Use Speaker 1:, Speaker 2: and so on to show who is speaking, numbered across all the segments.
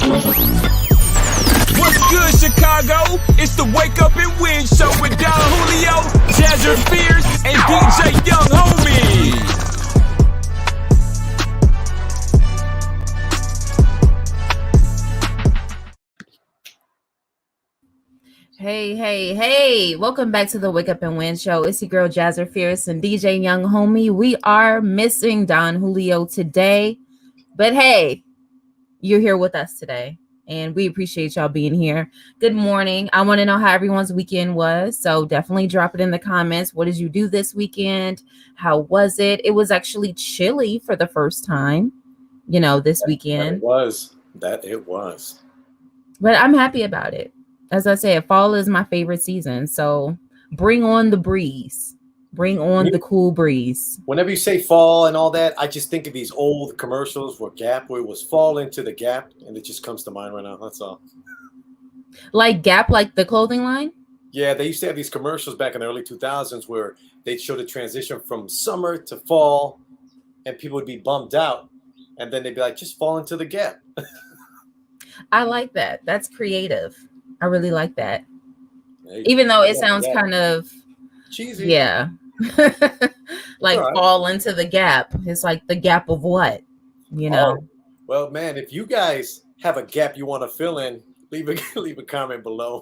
Speaker 1: What's good, Chicago? It's the Wake Up and Win show with Don Julio, Jazzer Fierce, and DJ Young Homie.
Speaker 2: Hey. Welcome back to the Wake Up and Win show. It's your girl, Jazzer Fierce, and DJ Young Homie. We are missing Don Julio today, but hey, you're here with us today, and we appreciate y'all being here. Good morning. I want to know how everyone's weekend was, so definitely drop it in the comments. What did you do this weekend? How was it? It was actually chilly for the first time, this weekend.
Speaker 3: It was.
Speaker 2: But I'm happy about it. As I said, fall is my favorite season, so bring on the breeze. Bring on the cool breeze.
Speaker 3: Whenever you say fall and all that, I just think of these old commercials where it was fall into the Gap, and it just comes to mind right now. That's all.
Speaker 2: Like Gap, like the clothing line?
Speaker 3: Yeah, they used to have these commercials back in the early 2000s where they'd show the transition from summer to fall, and people would be bummed out, and then they'd be like, just fall into the Gap.
Speaker 2: I like that. That's creative. I really like that. Even though it sounds kind of
Speaker 3: cheesy.
Speaker 2: Yeah. Like right. Fall into the gap. It's like the gap of what? Oh.
Speaker 3: Well, man, if you guys have a gap you want to fill in, leave a comment below.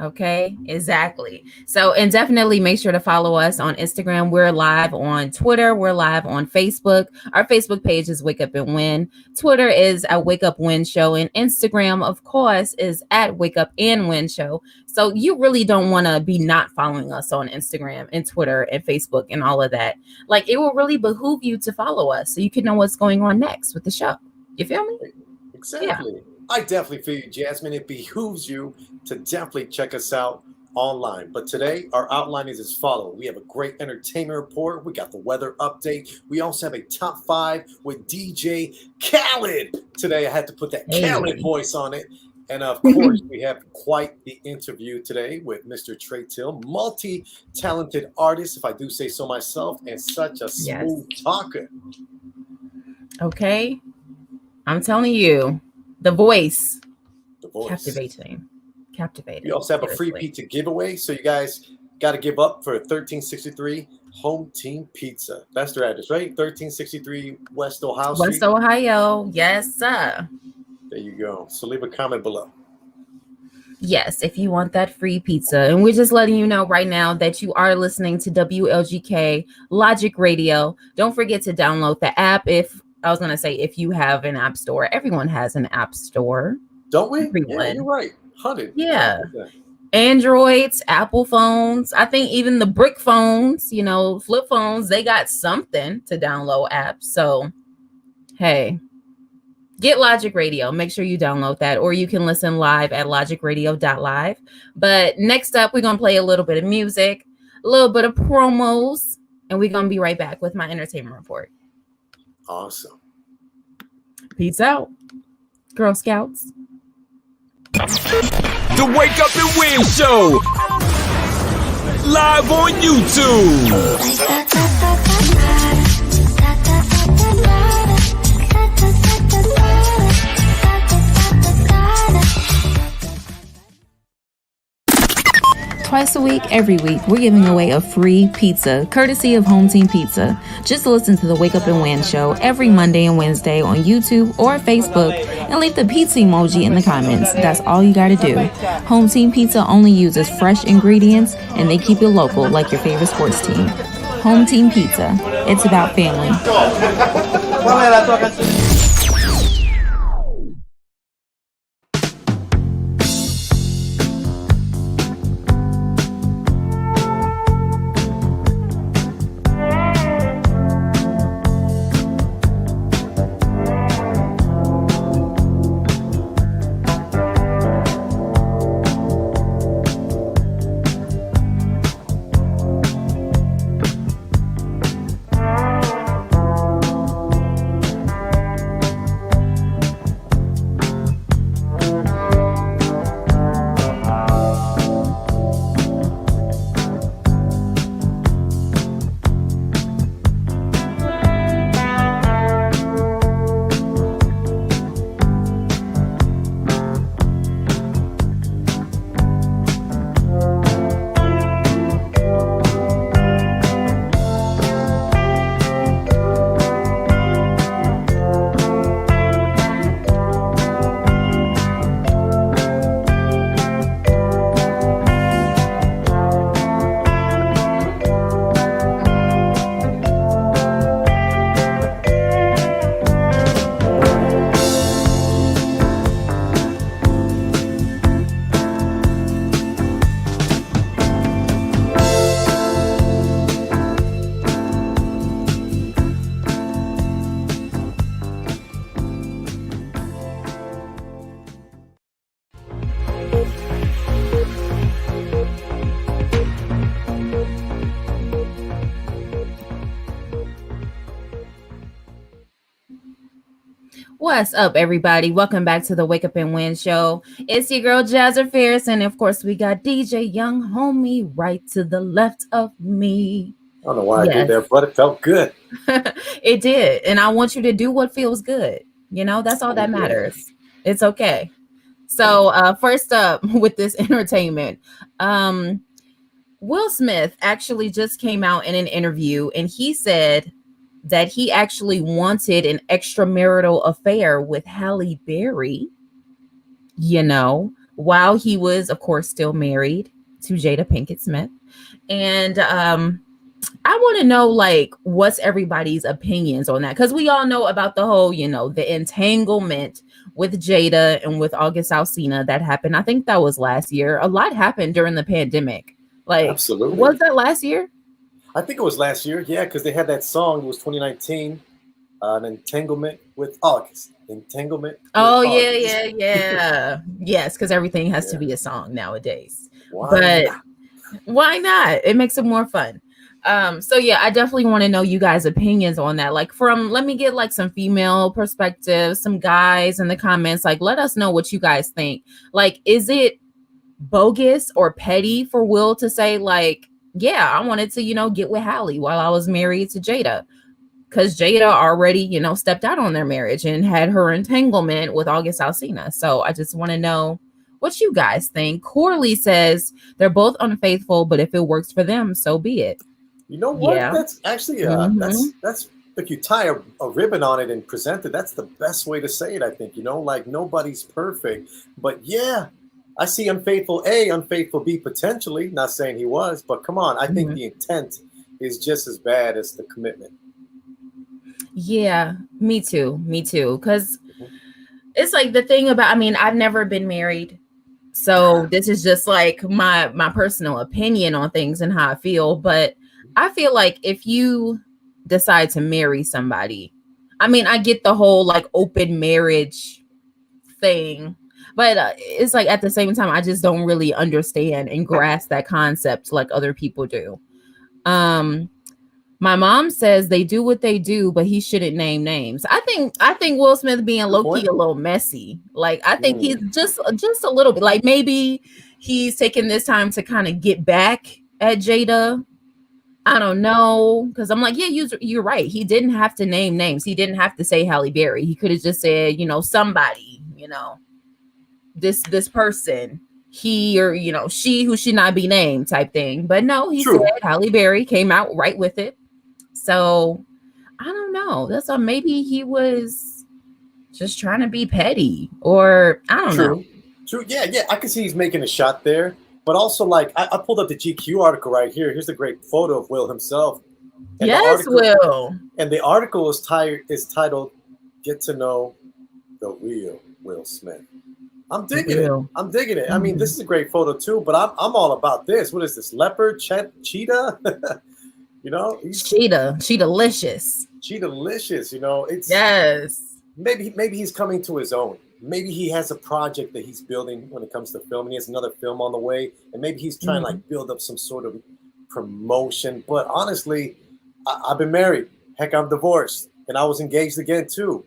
Speaker 2: Okay, exactly. So, and definitely make sure to follow us on Instagram. We're live on Twitter. We're live on Facebook. Our Facebook page is Wake Up and Win. Twitter is at Wake Up Win Show. And Instagram, of course, is at Wake Up and Win Show. So you really don't want to be not following us on Instagram and Twitter and Facebook and all of that. Like, it will really behoove you to follow us so you can know what's going on next with the show. You feel me?
Speaker 3: Exactly.
Speaker 2: Yeah.
Speaker 3: I definitely feel you, Jasmine. It behooves you to definitely check us out online. But today, our outline is as follows. We have a great entertainment report. We got the weather update. We also have a top 5 with DJ Khaled. Today, I had to put that Khaled voice on it. And of course, we have quite the interview today with Mr. Trae Till, multi-talented artist, if I do say so myself, and such a smooth talker.
Speaker 2: Okay. I'm telling you. The voice. Captivating.
Speaker 3: We also have a free pizza giveaway. So you guys got to give up for 1363 Home Team Pizza. That's their address, right? 1363 West Ohio Street.
Speaker 2: West Ohio. Yes, sir.
Speaker 3: There you go. So leave a comment below.
Speaker 2: Yes, if you want that free pizza. And we're just letting you know right now that you are listening to WLGK Logic Radio. Don't forget to download the app if you have an app store. Everyone has an app store.
Speaker 3: Don't we?
Speaker 2: Everyone.
Speaker 3: Yeah, you're right. 100.
Speaker 2: Yeah. Androids, Apple phones. I think even the brick phones, flip phones, they got something to download apps. So, hey, get Logic Radio. Make sure you download that, or you can listen live at logicradio.live. But next up, we're going to play a little bit of music, a little bit of promos, and we're going to be right back with my entertainment report.
Speaker 3: Awesome.
Speaker 2: Peace out, Girl Scouts.
Speaker 1: The Wake Up and Win show. Live on YouTube.
Speaker 2: Twice a week, every week, we're giving away a free pizza, courtesy of Home Team Pizza. Just listen to the Wake Up and Win show every Monday and Wednesday on YouTube or Facebook and leave the pizza emoji in the comments. That's all you gotta do. Home Team Pizza only uses fresh ingredients and they keep it local like your favorite sports team. Home Team Pizza. It's about family. What's up, everybody? Welcome back to the Wake Up and Win show. It's your girl, Jazzer Fierce, and of course, we got DJ Young Homie right to the left of me.
Speaker 3: I don't know why I did that, but it felt good.
Speaker 2: It did, and I want you to do what feels good. You know, that's all that matters. It's okay. So, first up with this entertainment, Will Smith actually just came out in an interview, and he said that he actually wanted an extramarital affair with Halle Berry, you know, while he was, of course, still married to Jada Pinkett Smith. And I want to know, like, what's everybody's opinions on that? Because we all know about the whole, you know, the entanglement with Jada and with August Alsina that happened. I think that was last year. A lot happened during the pandemic. Like,
Speaker 3: absolutely.
Speaker 2: Was that last year?
Speaker 3: I think it was last year. Yeah, because they had that song. It was 2019. An entanglement with August. Entanglement.
Speaker 2: Oh, yeah. Yes, because everything has to be a song nowadays. Why not? It makes it more fun. So yeah, I definitely want to know you guys' opinions on that. Like, let me get like some female perspectives, some guys in the comments. Like, let us know what you guys think. Like, is it bogus or petty for Will to say, like, yeah, I wanted to, you know, get with Halle while I was married to Jada? Because Jada already, you know, stepped out on their marriage and had her entanglement with August Alsina. So I just want to know what you guys think. Corley says they're both unfaithful, but if it works for them, so be it.
Speaker 3: You know what? Yeah. That's actually that's if you tie a ribbon on it and present it, that's the best way to say it. I think, you know, like, nobody's perfect, but yeah, I see unfaithful A, unfaithful B potentially. Not saying he was, but come on, I think the intent is just as bad as the commitment.
Speaker 2: Yeah, me too. Because it's like the thing about, I mean, I've never been married. So this is just like my personal opinion on things and how I feel. But I feel like if you decide to marry somebody, I mean, I get the whole like open marriage thing, but it's like at the same time, I just don't really understand and grasp that concept like other people do. My mom says they do what they do, but he shouldn't name names. I think Will Smith being low-key a little messy. Like, I think he's just a little bit, like, maybe he's taking this time to kind of get back at Jada. I don't know. Because I'm like, yeah, you're right. He didn't have to name names. He didn't have to say Halle Berry. He could have just said, you know, somebody, you know, this person, he or, you know, she who should not be named type thing. But no, he said Halle Berry, came out right with it. So I don't know. That's maybe he was just trying to be petty, or I don't know.
Speaker 3: True. Yeah. I can see he's making a shot there, but also, like, I pulled up the GQ article right here. Here's a great photo of Will himself. And
Speaker 2: yes, Will.
Speaker 3: And the article is titled "Get to Know the Real Will Smith." I'm digging it. I mean, this is a great photo too. But I'm all about this. What is this? Leopard, cheetah? You know,
Speaker 2: Cheetah-licious.
Speaker 3: You know, it's maybe he's coming to his own. Maybe he has a project that he's building when it comes to filming. He has another film on the way, and maybe he's trying to like build up some sort of promotion. But honestly, I've been married. Heck, I'm divorced, and I was engaged again too.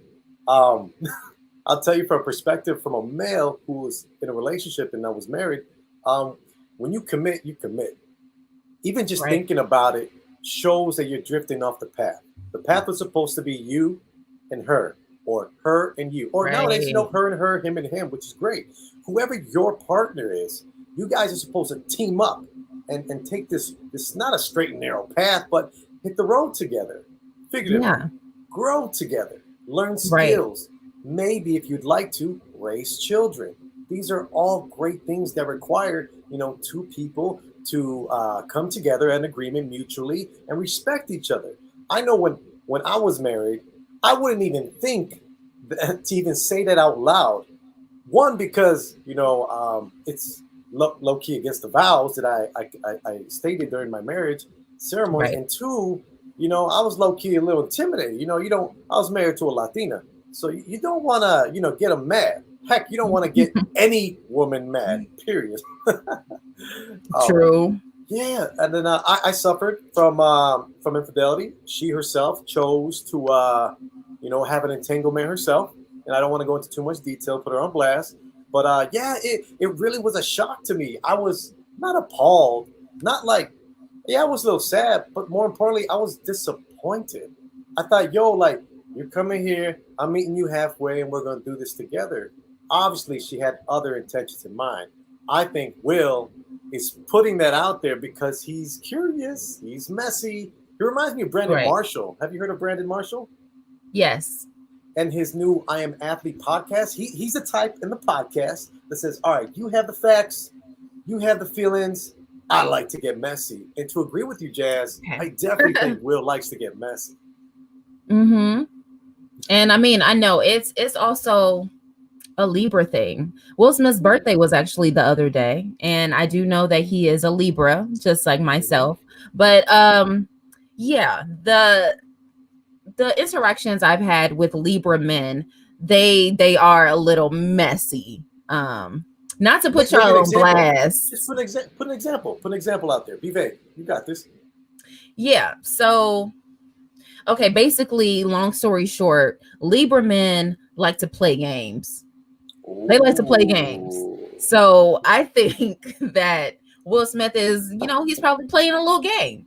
Speaker 3: I'll tell you from a perspective from a male who was in a relationship and I was married. When you commit, you commit. Even just thinking about it shows that you're drifting off the path. The path was supposed to be you and her, or her and you, or nowadays, you know, her and her, him and him, which is great. Whoever your partner is, you guys are supposed to team up and take this not a straight and narrow path, but hit the road together, figuratively, grow together, learn skills. Maybe if you'd like to raise children. These are all great things that require, you know, two people to come together in agreement mutually and respect each other. I know when I was married, I wouldn't even think to even say that out loud. One, because, you know, it's low key against the vows that I stated during my marriage ceremony. And two, you know, I was low key a little intimidated. You know, I was married to a Latina. So you don't want to, you know, get them mad. Heck, you don't want to get any woman mad, period.
Speaker 2: True.
Speaker 3: Yeah. And then I suffered from infidelity. She herself chose to, you know, have an entanglement herself. and I don't want to go into too much detail, put her on blast. But yeah, it really was a shock to me. I was not appalled, not like, yeah, I was a little sad, but more importantly, I was disappointed. I thought, yo, like, you're coming here, I'm meeting you halfway, and we're going to do this together. Obviously, she had other intentions in mind. I think Will is putting that out there because he's curious, he's messy. He reminds me of Brandon
Speaker 2: Right.
Speaker 3: Marshall. Have you heard of Brandon Marshall?
Speaker 2: Yes.
Speaker 3: And his new I Am Athlete podcast. He's the type in the podcast that says, all right, you have the facts, you have the feelings. I like to get messy. And to agree with you, Jazz, I definitely think Will likes to get messy.
Speaker 2: Mm-hmm. And I mean, I know it's also a Libra thing. Will Smith's birthday was actually the other day, and I do know that he is a Libra, just like myself. But yeah, the interactions I've had with Libra men, they are a little messy. Not to put y'all on blast.
Speaker 3: Just put an example out there. Be vague. You got this.
Speaker 2: Yeah. So, okay. Basically, long story short, Libra men like to play games. They like to play games. So I think that Will Smith is, he's probably playing a little game.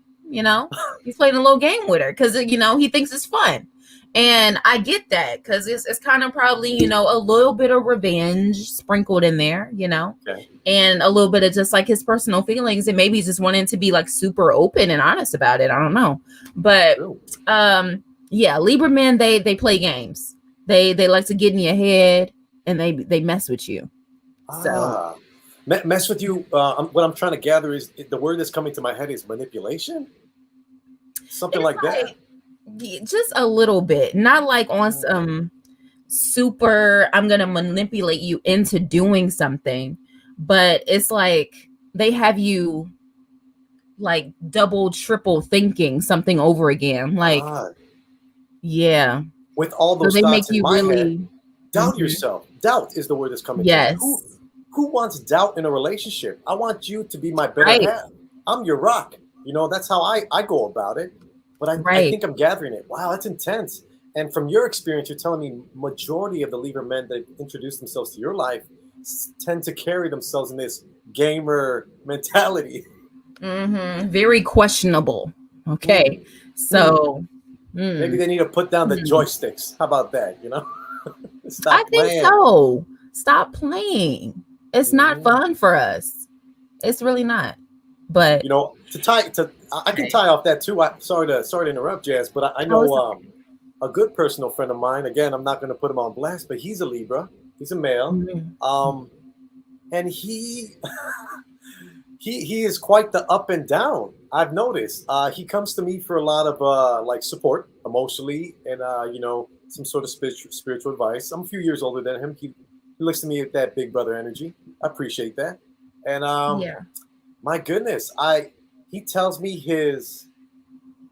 Speaker 2: He's playing a little game with her because he thinks it's fun. And I get that because it's kind of probably, a little bit of revenge sprinkled in there,
Speaker 3: Okay.
Speaker 2: and a little bit of just like his personal feelings, and maybe just wanting to be like super open and honest about it. I don't know. But yeah, Libra men, they play games. They like to get in your head and they mess with you. So
Speaker 3: mess with you. What I'm trying to gather is the word that's coming to my head is manipulation. Something like that.
Speaker 2: Just a little bit, not like on some super I'm gonna manipulate you into doing something, but it's like they have you like double triple thinking something over again, like yeah,
Speaker 3: with all those
Speaker 2: so they
Speaker 3: thoughts
Speaker 2: make you
Speaker 3: in my
Speaker 2: really
Speaker 3: head, doubt yourself. Doubt is the word that's coming
Speaker 2: yes
Speaker 3: to me. Who wants doubt in a relationship? I want you to be my better half. I'm your rock. That's how I go about it. But I think I'm gathering it. Wow, that's intense. And from your experience, you're telling me majority of the Libra men that introduce themselves to your life tend to carry themselves in this gamer mentality.
Speaker 2: Mm-hmm. Very questionable. Okay. So
Speaker 3: maybe they need to put down the joysticks. How about that?
Speaker 2: Stop playing. Think so. Stop playing. It's not fun for us. It's really not. But
Speaker 3: I can tie off that too. Sorry to interrupt, Jazz, but I know a good personal friend of mine. Again, I'm not going to put him on blast, but he's a Libra. He's a male, and he is quite the up and down. I've noticed. He comes to me for a lot of like support emotionally, and some sort of spiritual advice. I'm a few years older than him. He looks to me with that big brother energy. I appreciate that, and my goodness, he tells me his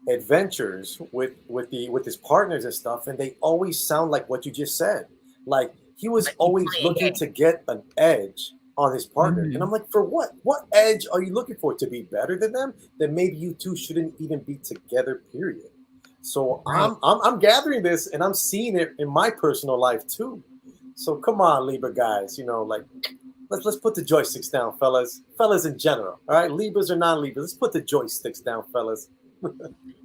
Speaker 3: adventures with his partners and stuff, and they always sound like what you just said. Like he was always looking to get an edge on his partner, and I'm like, for what? What edge are you looking for? To be better than them? Then maybe you two shouldn't even be together. Period. So I'm gathering this, and I'm seeing it in my personal life too. So come on, Libra guys, Let's put the joysticks down, fellas in general. All right, Libras or non-Libras, let's put the joysticks down, fellas.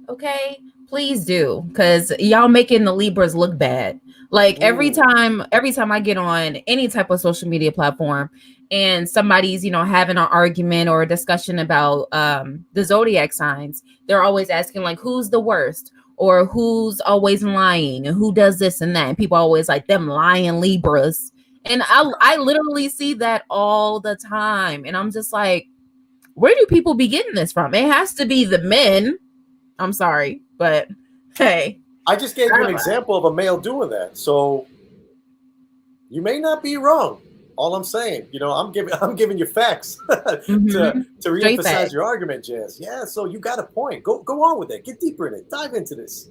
Speaker 2: Okay, please do, because y'all making the Libras look bad. Like every time I get on any type of social media platform and somebody's having an argument or a discussion about the zodiac signs, they're always asking like, who's the worst, or who's always lying, and who does this and that, and people always like them lying Libras. And I literally see that all the time. And I'm just like, where do people be getting this from? It has to be the men. I'm sorry, but hey.
Speaker 3: I just gave you an example of a male doing that. So you may not be wrong. All I'm saying, I'm giving you facts to reemphasize your argument, Jazz. Yeah, so you got a point. Go on with it. Get deeper in it. Dive into this.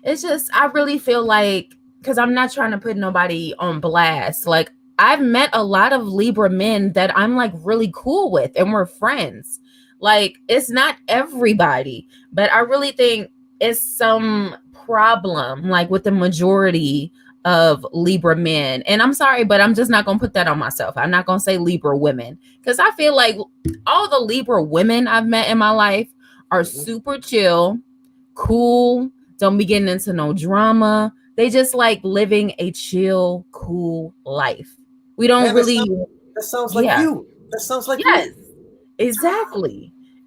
Speaker 2: It's just, I really feel like, because I'm not trying to put nobody on blast. Like, I've met a lot of Libra men that I'm like really cool with, and we're friends. Like, it's not everybody, but I really think it's some problem like with the majority of Libra men. And I'm sorry, but I'm just not going to put that on myself. I'm not going to say Libra women, because I feel like all the Libra women I've met in my life are super chill, cool, don't be getting into no drama. They just like living a chill, cool life. We don't really.
Speaker 3: That sounds like you. That sounds like
Speaker 2: yes,
Speaker 3: me.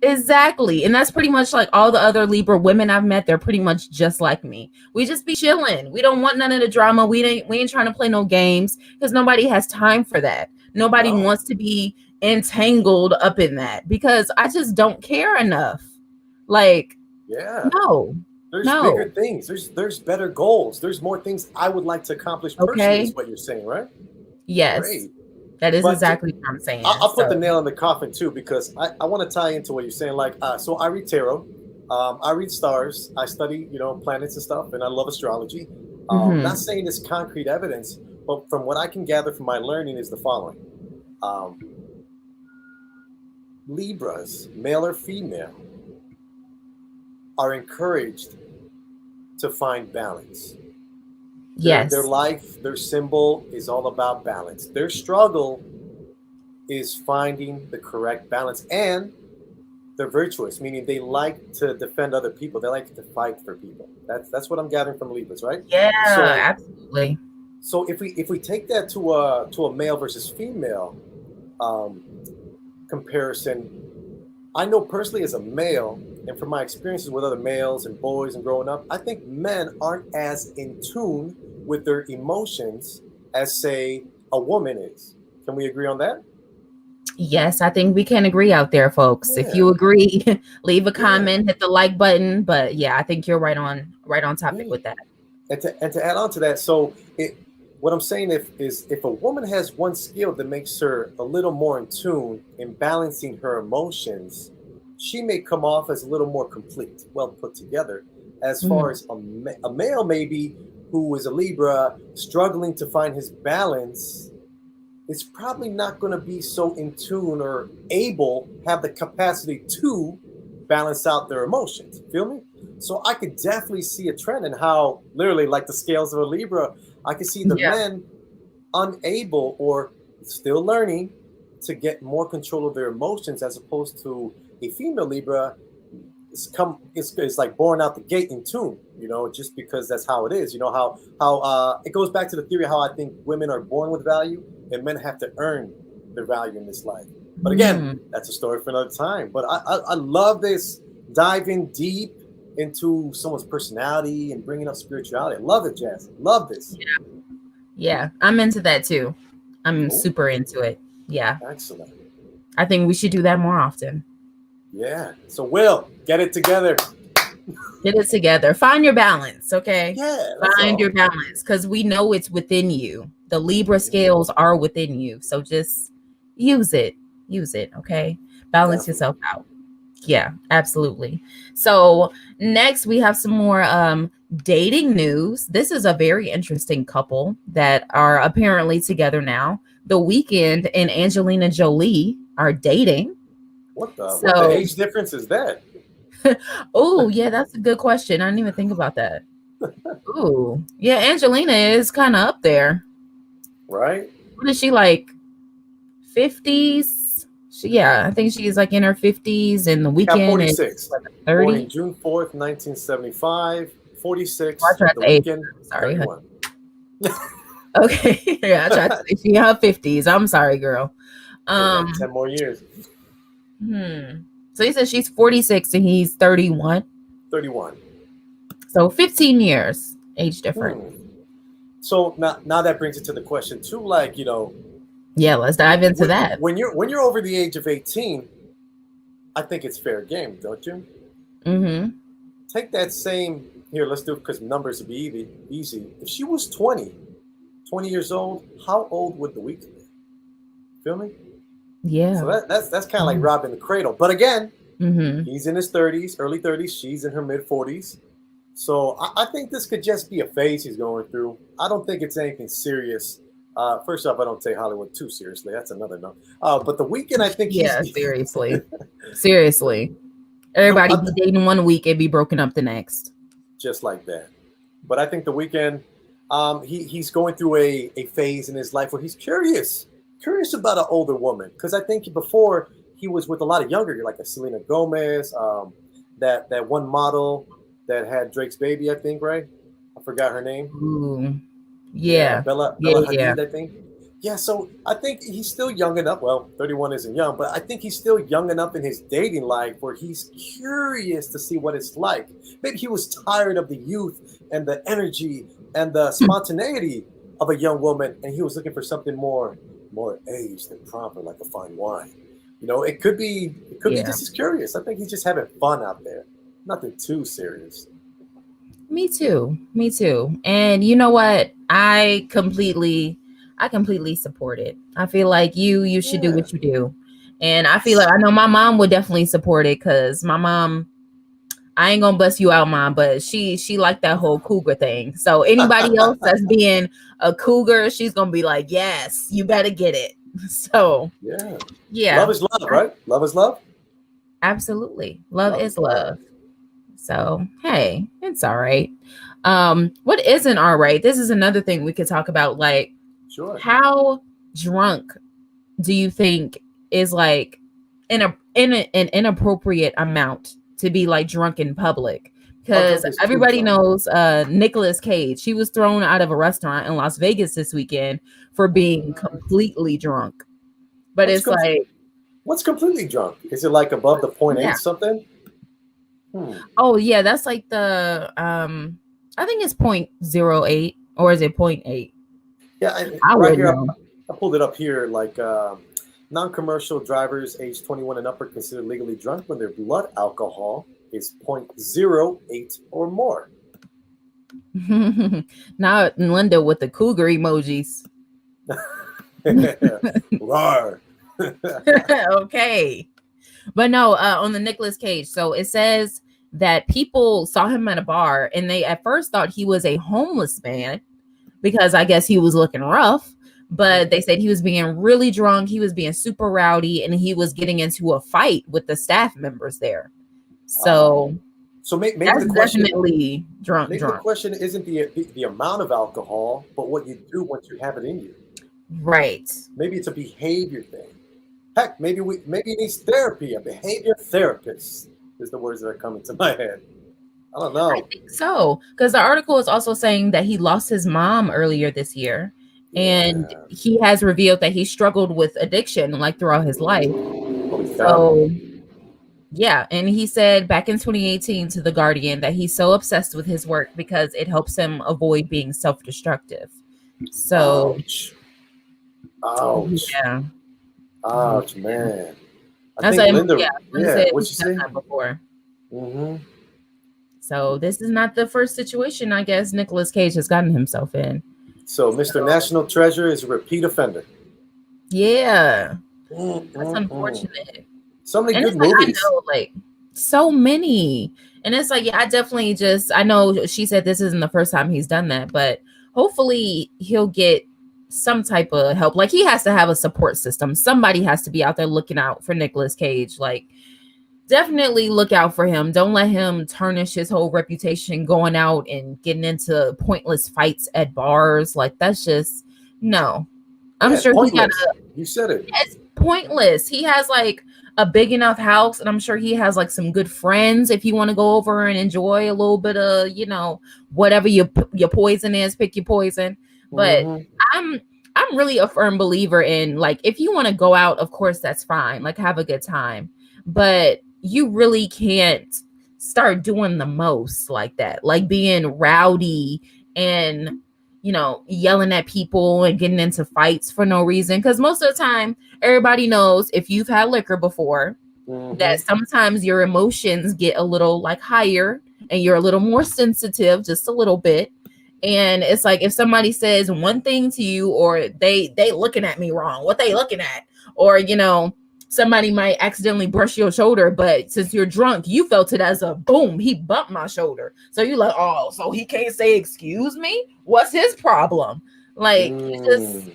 Speaker 2: exactly. And that's pretty much like all the other Libra women I've met. They're pretty much just like me. We just be chilling. We don't want none of the drama. We ain't trying to play no games, because nobody has time for that. Nobody wants to be entangled up in that, because I just don't care enough. Like, no.
Speaker 3: There's bigger things. There's better goals. There's more things I would like to accomplish personally, is what you're saying, right?
Speaker 2: Yes.
Speaker 3: Great.
Speaker 2: That is exactly what I'm saying.
Speaker 3: I'll put the nail in the coffin too, because I want to tie into what you're saying. Like, so I read tarot, I read stars, I study, planets and stuff, and I love astrology. Not saying it's concrete evidence, but from what I can gather from my learning is the following. Libras, male or female, are encouraged to find balance.
Speaker 2: Yes.
Speaker 3: Their life, their symbol is all about balance. Their struggle is finding the correct balance, and they're virtuous, meaning they like to defend other people. They like to fight for people. That's what I'm gathering from Libras, right?
Speaker 2: Yeah, absolutely.
Speaker 3: So if we take that to a male versus female comparison, I know personally as a male, and from my experiences with other males and boys and growing up, I think men aren't as in tune with their emotions as, say, a woman is. Can we agree on that?
Speaker 2: Yes, I think we can agree out there, folks. If you agree, leave a comment, hit the like button. But yeah, I think you're right on topic with that.
Speaker 3: And to add on to that, so what I'm saying is if a woman has one skill that makes her a little more in tune in balancing her emotions, she may come off as a little more complete, well put together, as far as a male maybe who is a Libra struggling to find his balance is probably not going to be so in tune or have the capacity to balance out their emotions. Feel me? So I could definitely see a trend in how, literally like the scales of a Libra, I could see the men unable or still learning to get more control of their emotions, as opposed to a female Libra is like born out the gate in tune, just because that's how it is. How it goes back to the theory of how I think women are born with value and men have to earn their value in this life. But again, that's a story for another time. But I love this diving deep into someone's personality and bringing up spirituality. I love it, Jazz. Love this.
Speaker 2: Yeah, I'm into that too. I'm super into it. Yeah.
Speaker 3: Excellent.
Speaker 2: I think we should do that more often.
Speaker 3: Yeah. So Will, get it together.
Speaker 2: Get it together. Find your balance, okay?
Speaker 3: Yeah.
Speaker 2: Find your balance, because we know it's within you. The Libra scales are within you. So just use it. Use it, okay? Balance yourself out. Yeah, absolutely. So next we have some more dating news. This is a very interesting couple that are apparently together now. The Weeknd and Angelina Jolie are dating.
Speaker 3: What the age difference is that?
Speaker 2: Oh, yeah, that's a good question. I didn't even think about that. Ooh, yeah, Angelina is kind of up there.
Speaker 3: Right?
Speaker 2: What is she, like 50s? I think she's like in her 50s, and The Weeknd
Speaker 3: 46.
Speaker 2: is 30.
Speaker 3: Born in June 4th, 1975. 46.
Speaker 2: I tried
Speaker 3: The
Speaker 2: to age.
Speaker 3: Weeknd,
Speaker 2: Sorry.
Speaker 3: 31.
Speaker 2: Okay. Yeah, I tried to say she in her 50s. I'm sorry, girl.
Speaker 3: 10 more years.
Speaker 2: So he says she's 46 and he's 31.
Speaker 3: 31.
Speaker 2: So 15 years age difference.
Speaker 3: So now that brings it to the question too, like,
Speaker 2: yeah, let's dive into that.
Speaker 3: When you're over the age of 18, I think it's fair game, don't you? Take that same here. Let's do it because numbers would be easy. If she was 20 years old, how old would the Weeknd be? Feel me?
Speaker 2: Yeah.
Speaker 3: So that's kind of like robbing the cradle. But again, he's in his 30s, early 30s. She's in her mid 40s. So I think this could just be a phase he's going through. I don't think it's anything serious. First off, I don't take Hollywood too seriously. That's another no. But the Weeknd, I think
Speaker 2: seriously. Seriously. Everybody be dating one week and be broken up the next.
Speaker 3: Just like that. But I think the Weeknd, He's going through a phase in his life where he's curious about an older woman. Because I think before he was with a lot of younger, like a Selena Gomez, that one model that had Drake's baby, I think, right? I forgot her name.
Speaker 2: Ooh. Yeah.
Speaker 3: Bella Hadid, I think. Yeah, so I think he's still young enough. Well, 31 isn't young, but I think he's still young enough in his dating life where he's curious to see what it's like. Maybe he was tired of the youth and the energy and the spontaneity of a young woman, and he was looking for something more aged and proper, like a fine wine. It could be just as curious. I think he's just having fun out there. Nothing too serious.
Speaker 2: Me too. And you know what? I completely support it. I feel like you should do what you do. And I feel like I know my mom would definitely support it, because my mom, I ain't gonna bust you out, Mom, but she liked that whole cougar thing. So anybody else that's being a cougar, she's gonna be like, yes, you better get it. So yeah.
Speaker 3: Love is love, right? Love is love.
Speaker 2: Absolutely. Love is love. So hey, it's all right. What isn't all right? This is another thing we could talk about. Like,
Speaker 3: sure.
Speaker 2: How drunk do you think is like an inappropriate amount to be like drunk in public? Because everybody knows Nicolas Cage. He was thrown out of a restaurant in Las Vegas this weekend for being completely drunk. But
Speaker 3: what's completely drunk? Is it like above the 0.8 something?
Speaker 2: Oh yeah, that's like the I think it's 0.08, or is it 0.8?
Speaker 3: Yeah, I pulled it up here. Like non-commercial drivers age 21 and up are considered legally drunk when their blood alcohol is 0.08 or more.
Speaker 2: Now Linda with the cougar emojis.
Speaker 3: Rawr.
Speaker 2: Okay. But no, on the Nicolas Cage. So it says that people saw him at a bar and they at first thought he was a homeless man, because I guess he was looking rough. But they said he was being really drunk. He was being super rowdy, and he was getting into a fight with the staff members there. So
Speaker 3: maybe
Speaker 2: that's
Speaker 3: the question,
Speaker 2: definitely drunk.
Speaker 3: The question isn't the amount of alcohol, but what you do once you have it in you.
Speaker 2: Right.
Speaker 3: Maybe it's a behavior thing. Heck, maybe he needs therapy. A behavior therapist is the words that are coming to my head. I don't know.
Speaker 2: I think so, because the article is also saying that he lost his mom earlier this year, and he has revealed that he struggled with addiction like throughout his life. So yeah, and he said back in 2018 to The Guardian that he's so obsessed with his work because it helps him avoid being self-destructive. So
Speaker 3: ouch.
Speaker 2: Yeah.
Speaker 3: Ouch, man.
Speaker 2: I think
Speaker 3: Linda,
Speaker 2: said
Speaker 3: what you say?
Speaker 2: Before. So this is not the first situation I guess Nicolas Cage has gotten himself in.
Speaker 3: So Mr. National Treasure is a repeat offender.
Speaker 2: Yeah. That's unfortunate.
Speaker 3: So many good movies.
Speaker 2: I know, like, so many. And it's like, yeah, I know she said this isn't the first time he's done that, but hopefully he'll get some type of help. Like, he has to have a support system. Somebody has to be out there looking out for Nicolas Cage. Like, definitely look out for him. Don't let him tarnish his whole reputation going out and getting into pointless fights at bars. Like, that's just no. I'm sure
Speaker 3: you said it.
Speaker 2: It's pointless. He has like a big enough house, and I'm sure he has like some good friends if you want to go over and enjoy a little bit of, whatever your poison is, pick your poison. But I'm really a firm believer in, like, if you want to go out, of course that's fine. Like, have a good time. But you really can't start doing the most like that, like being rowdy and yelling at people and getting into fights for no reason. Because most of the time, everybody knows, if you've had liquor before, that sometimes your emotions get a little like higher and you're a little more sensitive, just a little bit. And it's like, if somebody says one thing to you, or they looking at me wrong, what they looking at, or somebody might accidentally brush your shoulder, but since you're drunk, you felt it as a boom, he bumped my shoulder. So you're like, oh, so he can't say excuse me? What's his problem? Like, just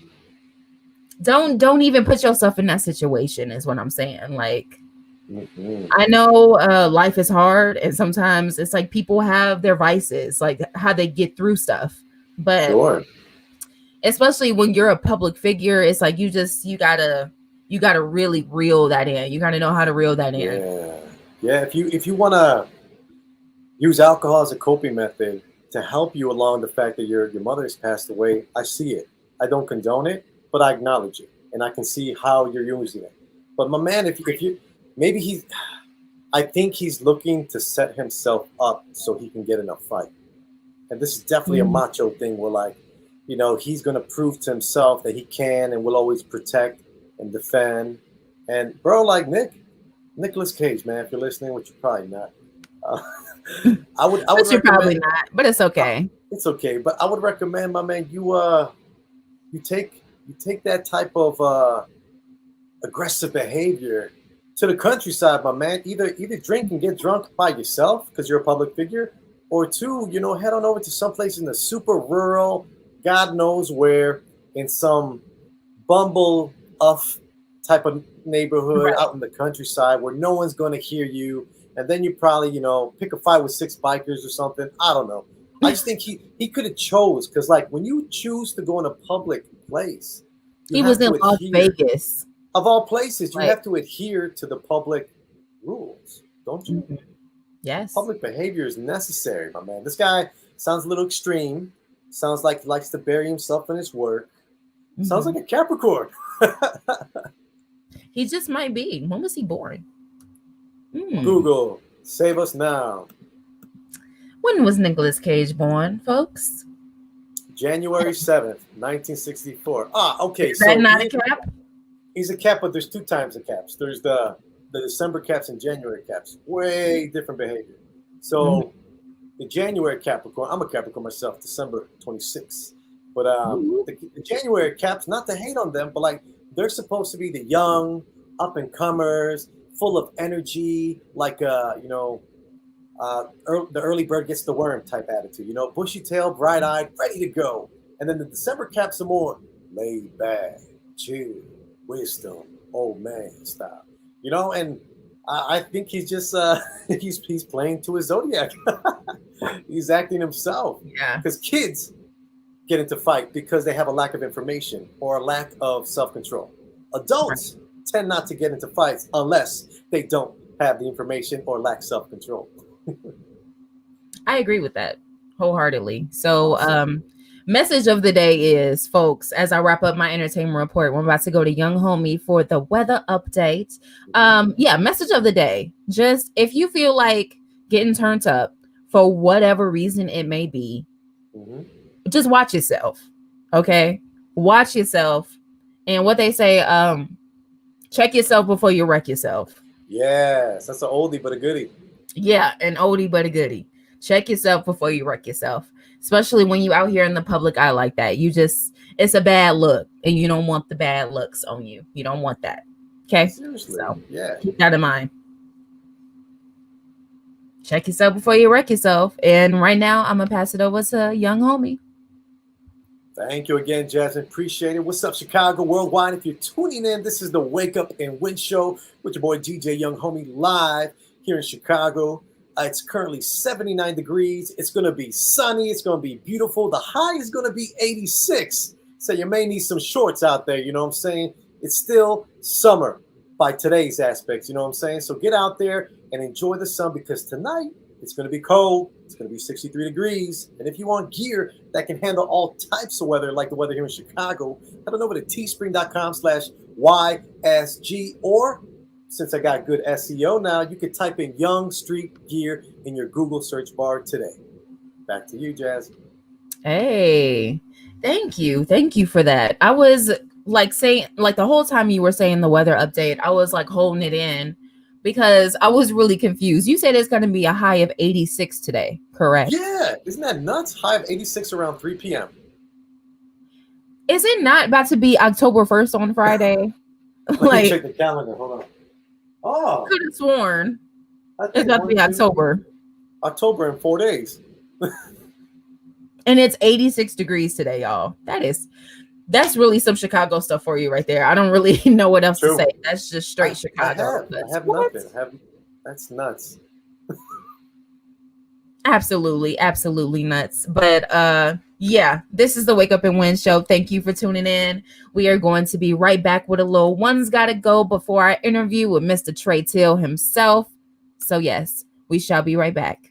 Speaker 2: don't even put yourself in that situation is what I'm saying. Like, I know life is hard, and sometimes it's like people have their vices, like how they get through stuff. But
Speaker 3: Sure.
Speaker 2: especially when you're a public figure, it's like you gotta really reel that in. You gotta know how to reel that in.
Speaker 3: Yeah. Yeah. If you want to use alcohol as a coping method to help you along the fact that your mother has passed away, I see it. I don't condone it, but I acknowledge it, and I can see how you're using it. But my man, if you maybe I think he's looking to set himself up so he can get in a fight. And this is definitely a macho thing where, like, he's going to prove to himself that he can and will always protect and defend. And, bro, like Nicolas Cage, man, if you're listening, which you're probably not. I would
Speaker 2: But you're probably
Speaker 3: recommend,
Speaker 2: not, but it's okay.
Speaker 3: it's okay, but I would recommend, my man, you take that type of aggressive behavior to the countryside, my man. Either drink and get drunk by yourself because you're a public figure, or two, head on over to someplace in the super rural, God knows where, in some bumble off type of neighborhood
Speaker 2: Right.
Speaker 3: out in the countryside where no one's going to hear you. And then you probably, pick a fight with 6 bikers or something. I don't know. I just think he could have chose, because, like, when you choose to go in a public place, you
Speaker 2: He
Speaker 3: have
Speaker 2: was
Speaker 3: to
Speaker 2: in Las
Speaker 3: adhere.
Speaker 2: Vegas.
Speaker 3: Of all places, you
Speaker 2: Right.
Speaker 3: have to adhere to the public rules, don't you?
Speaker 2: Mhm. Yes.
Speaker 3: Public behavior is necessary, my man. This guy sounds a little extreme. Sounds like he likes to bury himself in his work. Sounds
Speaker 2: Mhm.
Speaker 3: like a Capricorn.
Speaker 2: He just might be. When was he born?
Speaker 3: Google, save us now.
Speaker 2: When was Nicolas Cage born, folks?
Speaker 3: January 7th, 1964. Okay.
Speaker 2: Is that not a cap?
Speaker 3: He's a cap, but there's 2 types of caps. There's the December caps and January caps. Way different behavior. So the January Capricorn, I'm a Capricorn myself, December 26th. But the January caps, not to hate on them, but, like, they're supposed to be the young, up and comers, full of energy, like the early bird gets the worm type attitude. Bushy tail, bright eyed, ready to go. And then the December caps are more laid back, chill, wisdom, old man style. And I think he's just he's playing to his zodiac. He's acting himself.
Speaker 2: Yeah.
Speaker 3: Because kids get into fight because they have a lack of information or a lack of self-control. Adults tend not to get into fights unless they don't have the information or lack self-control.
Speaker 2: I agree with that wholeheartedly. So, message of the day is, folks, as I wrap up my entertainment report, we're about to go to Young Homie for the weather update. Message of the day. Just, if you feel like getting turned up for whatever reason it may be, just watch yourself. Okay? Watch yourself. And what they say, check yourself before you wreck yourself.
Speaker 3: Yes, that's an oldie but a goodie.
Speaker 2: Yeah, an oldie but a goodie. Check yourself before you wreck yourself. Especially when you out here in the public eye like that. It's a bad look, and you don't want the bad looks on you. You don't want that. Okay?
Speaker 3: Seriously.
Speaker 2: So
Speaker 3: Yeah.
Speaker 2: keep that in mind. Check yourself before you wreck yourself. And right now, I'm going to pass it over to Young Homie.
Speaker 3: Thank you again, Jasmine. Appreciate it. What's up, Chicago Worldwide? If you're tuning in, this is the Wake Up and Win Show with your boy DJ Young Homie live here in Chicago. It's currently 79 degrees. It's going to be sunny. It's going to be beautiful. The high is going to be 86. So you may need some shorts out there. You know what I'm saying? It's still summer by today's aspects. You know what I'm saying? So get out there and enjoy the sun, because tonight it's going to be cold. It's going to be 63 degrees. And if you want gear that can handle all types of weather, like the weather here in Chicago, head on over to teespring.com/YSG, or since I got good SEO now, you can type in Young Street Gear in your Google search bar today. Back to you, Jazz.
Speaker 2: Hey, thank you. Thank you for that. I was saying, the whole time you were saying the weather update, I was holding it in because I was really confused. You said it's going to be a high of 86 today, correct?
Speaker 3: Yeah. Isn't that nuts? High of 86 around 3 p.m.
Speaker 2: Is it not about to be October 1st on Friday?
Speaker 3: Let me check the calendar. Hold on. Oh,
Speaker 2: could have sworn it's about to be October.
Speaker 3: October in 4 days.
Speaker 2: And it's 86 degrees today, y'all. That's really some Chicago stuff for you right there. I don't really know what else to say. That's just straight Chicago.
Speaker 3: I have nothing. That's nuts.
Speaker 2: Absolutely nuts. But yeah, this is the Wake Up and Win show. Thank you for tuning in. We are going to be right back with a little One's Gotta Go before our interview with Mr. Trae Till himself. So yes, we shall be right back.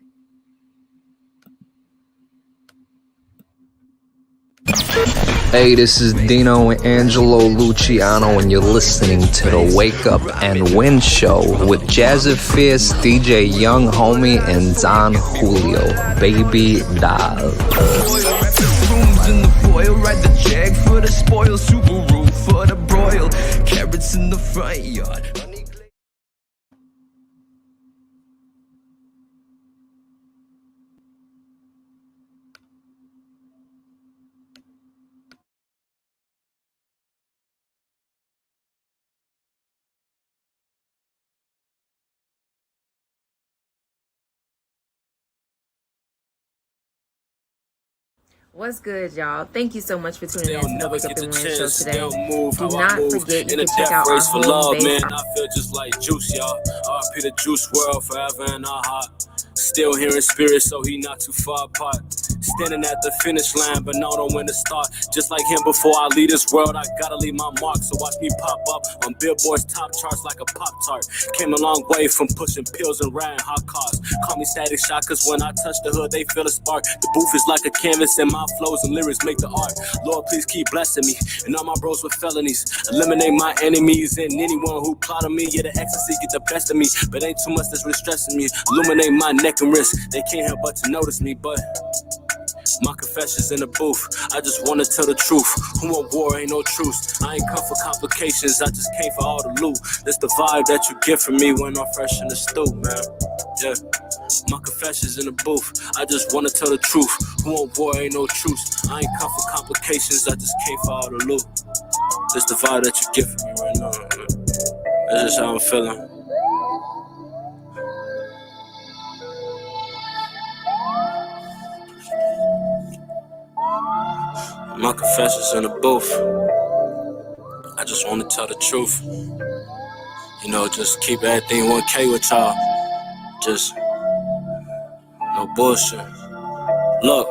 Speaker 4: Hey, this is Dino and Angelo Luciano, and you're listening to the Wake Up and Win Show with Jazzy Fierce, DJ Young Homie, and Don Julio. Baby doll.
Speaker 5: Rooms in the foil, ride the Jag for the spoil, Subaru for the broil, carrots in the front yard.
Speaker 2: What's good, y'all? Thank you so much for tuning in to the Wake Up and Win show today. Do not forget you can check out our home base.
Speaker 1: Man, I feel just like Juice, y'all. RP the Juice World, forever in our heart. Still hearing spirit, so he not too far apart. Standing at the finish line, but not on when to start. Just like him before I leave this world, I gotta leave my mark. So watch me pop up on Billboard's top charts like a Pop-Tart. Came a long way from pushing pills and riding hot cars. Call me Static Shock, cause when I touch the hood, they feel a spark. The booth is like a canvas, and my flows and lyrics make the art. Lord, please keep blessing me, and all my bros with felonies. Eliminate my enemies, and anyone who plot on me. Yeah, the ecstasy get the best of me, but ain't too much that's really stressing me. Illuminate my neck and wrist, they can't help but to notice me, but my confessions in the booth, I just wanna tell the truth. Who want war, ain't no truce. I ain't come for complications, I just came for all the loot. That's the vibe that you get from me when I'm fresh in the stew, man. Yeah, my confessions in the booth, I just wanna tell the truth. Who want war, ain't no truce. I ain't come for complications, I just came for all the loot. That's the vibe that you get from me right now, man. That's just how I'm feeling. My confessions in the booth, I just want to tell the truth. You know, just keep everything 1K with y'all. Just no bullshit. Look,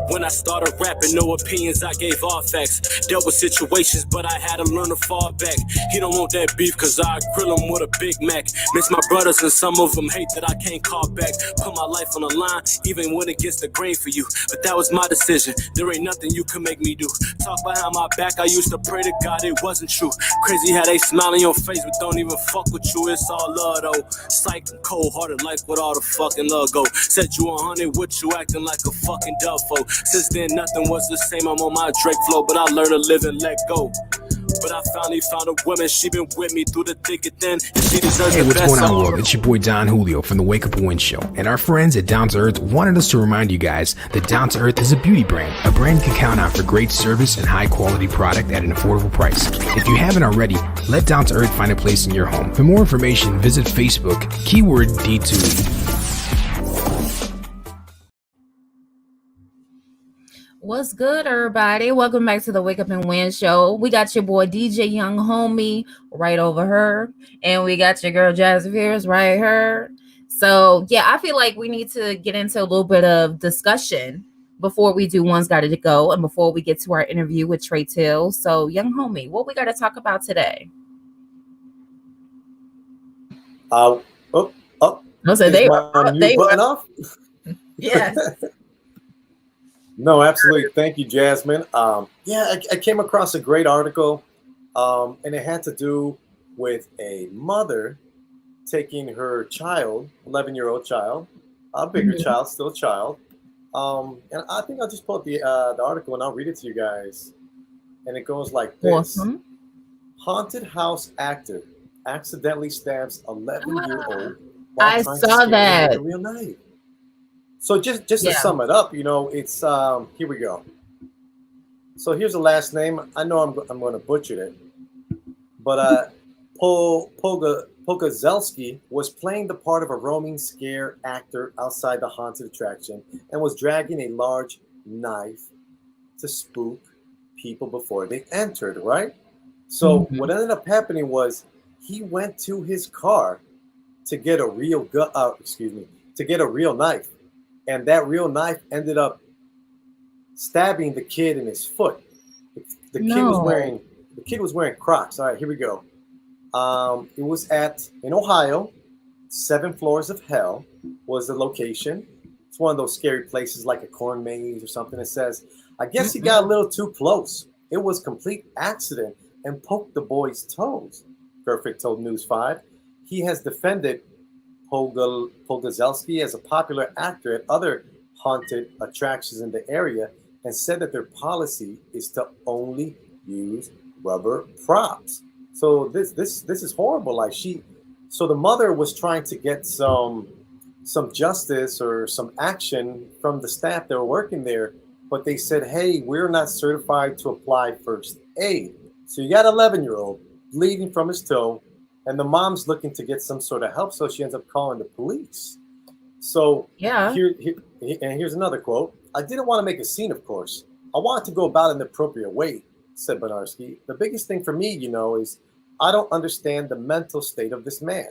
Speaker 1: when I started rapping, no opinions, I gave all facts. Dealt with situations, but I had to learn to fall back. He don't want that beef, cause I grill him with a Big Mac. Miss my brothers, and some of them hate that I can't call back. Put my life on the line, even when it gets the grain for you. But that was my decision, there ain't nothing you can make me do. Talk behind my back, I used to pray to God it wasn't true. Crazy how they smile in your face, but don't even fuck with you. It's all love though. Psych and cold-hearted like with all the fucking love go. Said you 100 with you acting like a fucking duffo. Since then nothing was the same, I'm on my Drake flow, but I learned to live and let go. But I finally found a woman, she been with me through the thick and thin, and she deserves
Speaker 6: Hey,
Speaker 1: the
Speaker 6: what's
Speaker 1: best.
Speaker 6: going on, world? It's your boy Don Julio from the Wake Up and Win Show. And our friends at Down to Earth wanted us to remind you guys that Down to Earth is a beauty brand. A brand you can count on for great service and high quality product at an affordable price. If you haven't already, let Down to Earth find a place in your home. For more information, visit Facebook, keyword D2E.
Speaker 2: What's good, everybody? Welcome back to the Wake Up and Win show. We got your boy DJ Young Homie right over her, and we got your girl Jazzy Fierce right here. So yeah, I feel like we need to get into a little bit of discussion before we do One's Gotta Go and before we get to our interview with Trae Till. So Young Homie, what we got to talk about today?
Speaker 3: No,
Speaker 2: So they
Speaker 3: button off.
Speaker 2: Yes.
Speaker 3: No, absolutely. Thank you, Jasmine. I came across a great article, and it had to do with a mother taking her child, 11-year-old child, a bigger child, still a child. And I think I'll just pull up the article and I'll read it to you guys. And it goes like this.
Speaker 2: Awesome.
Speaker 3: Haunted house actor accidentally stabs 11-year-old
Speaker 2: I saw that.
Speaker 3: in a real night. So just to sum it up, you know, it's here we go. So here's the last name. I know I'm going to butcher it, but Pogazelski was playing the part of a roaming scare actor outside the haunted attraction and was dragging a large knife to spook people before they entered. Right. So what ended up happening was he went to his car to get a real to get a real knife. And that real knife ended up stabbing the kid in his foot. The kid was wearing Crocs. All right, here we go. It was in Ohio. 7 floors of hell was the location. It's one of those scary places like a corn maze or something. It says, I guess he got a little too close. It was complete accident and poked the boy's toes. Perfect told News 5. He has defended Pogorzelski as a popular actor at other haunted attractions in the area and said that their policy is to only use rubber props. So this is horrible. So the mother was trying to get some justice or some action from the staff that were working there, but they said, hey, we're not certified to apply first aid. So you got an 11-year-old bleeding from his toe, and the mom's looking to get some sort of help, so she ends up calling the police. So here's another quote. I didn't want to make a scene, of course. I wanted to go about it in the appropriate way, said Benarski. The biggest thing for me, is I don't understand the mental state of this man.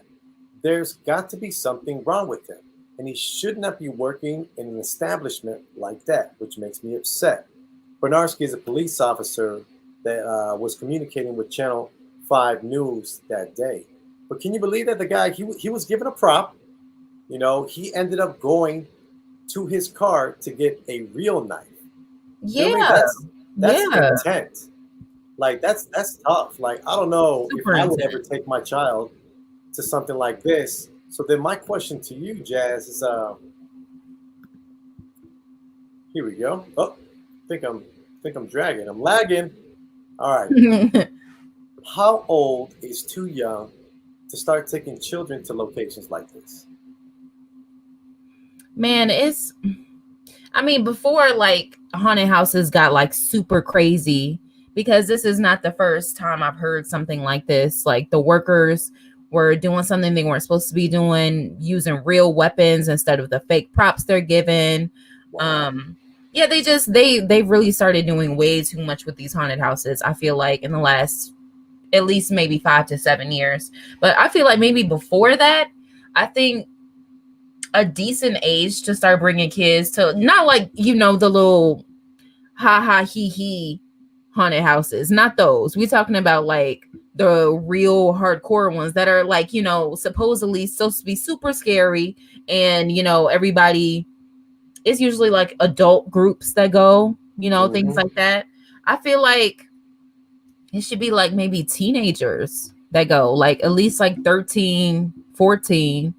Speaker 3: There's got to be something wrong with him, and he should not be working in an establishment like that, which makes me upset. Benarski is a police officer that was communicating with Channel 5 News that day. But can you believe that the guy, he was given a prop, he ended up going to his car to get a real knife.
Speaker 2: Yeah.
Speaker 3: That's intent. Like that's tough. Like, I don't know
Speaker 2: Super
Speaker 3: if I would
Speaker 2: intense.
Speaker 3: ever take my child to something like this. So then my question to you, Jazz, is here we go. Oh, I think I'm dragging. I'm lagging. All right. How old is too young to start taking children to locations like this?
Speaker 2: Man, before like haunted houses got like super crazy, because this is not the first time I've heard something like this. Like the workers were doing something they weren't supposed to be doing, using real weapons instead of the fake props they're given.
Speaker 3: Wow.
Speaker 2: Yeah, they really started doing way too much with these haunted houses. I feel like in the last at least maybe 5 to 7 years. But I feel like maybe before that, I think a decent age to start bringing kids to, not like, the little ha ha he he haunted houses, not those. We're talking about like the real hardcore ones that are like, supposedly supposed to be super scary. And, everybody, it's usually like adult groups that go, things like that. I feel like it should be like maybe teenagers that go, like at least like 13, 14.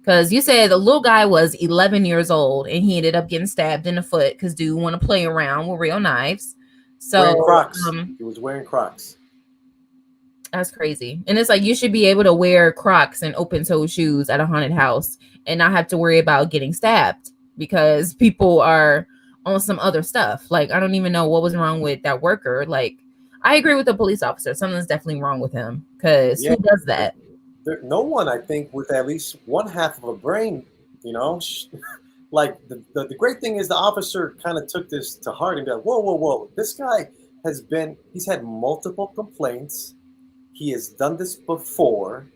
Speaker 2: Because you said the little guy was 11 years old and he ended up getting stabbed in the foot because dude want to play around with real knives. So
Speaker 3: wearing Crocs. He was wearing Crocs.
Speaker 2: That's crazy. And it's like you should be able to wear Crocs and open-toe shoes at a haunted house and not have to worry about getting stabbed because people are on some other stuff. Like, I don't even know what was wrong with that worker. Like, I agree with the police officer. Something's definitely wrong with him because who does that?
Speaker 3: No one, I think, with at least one half of a brain, like the great thing is the officer kind of took this to heart and be like, whoa. This guy he's had multiple complaints. He has done this before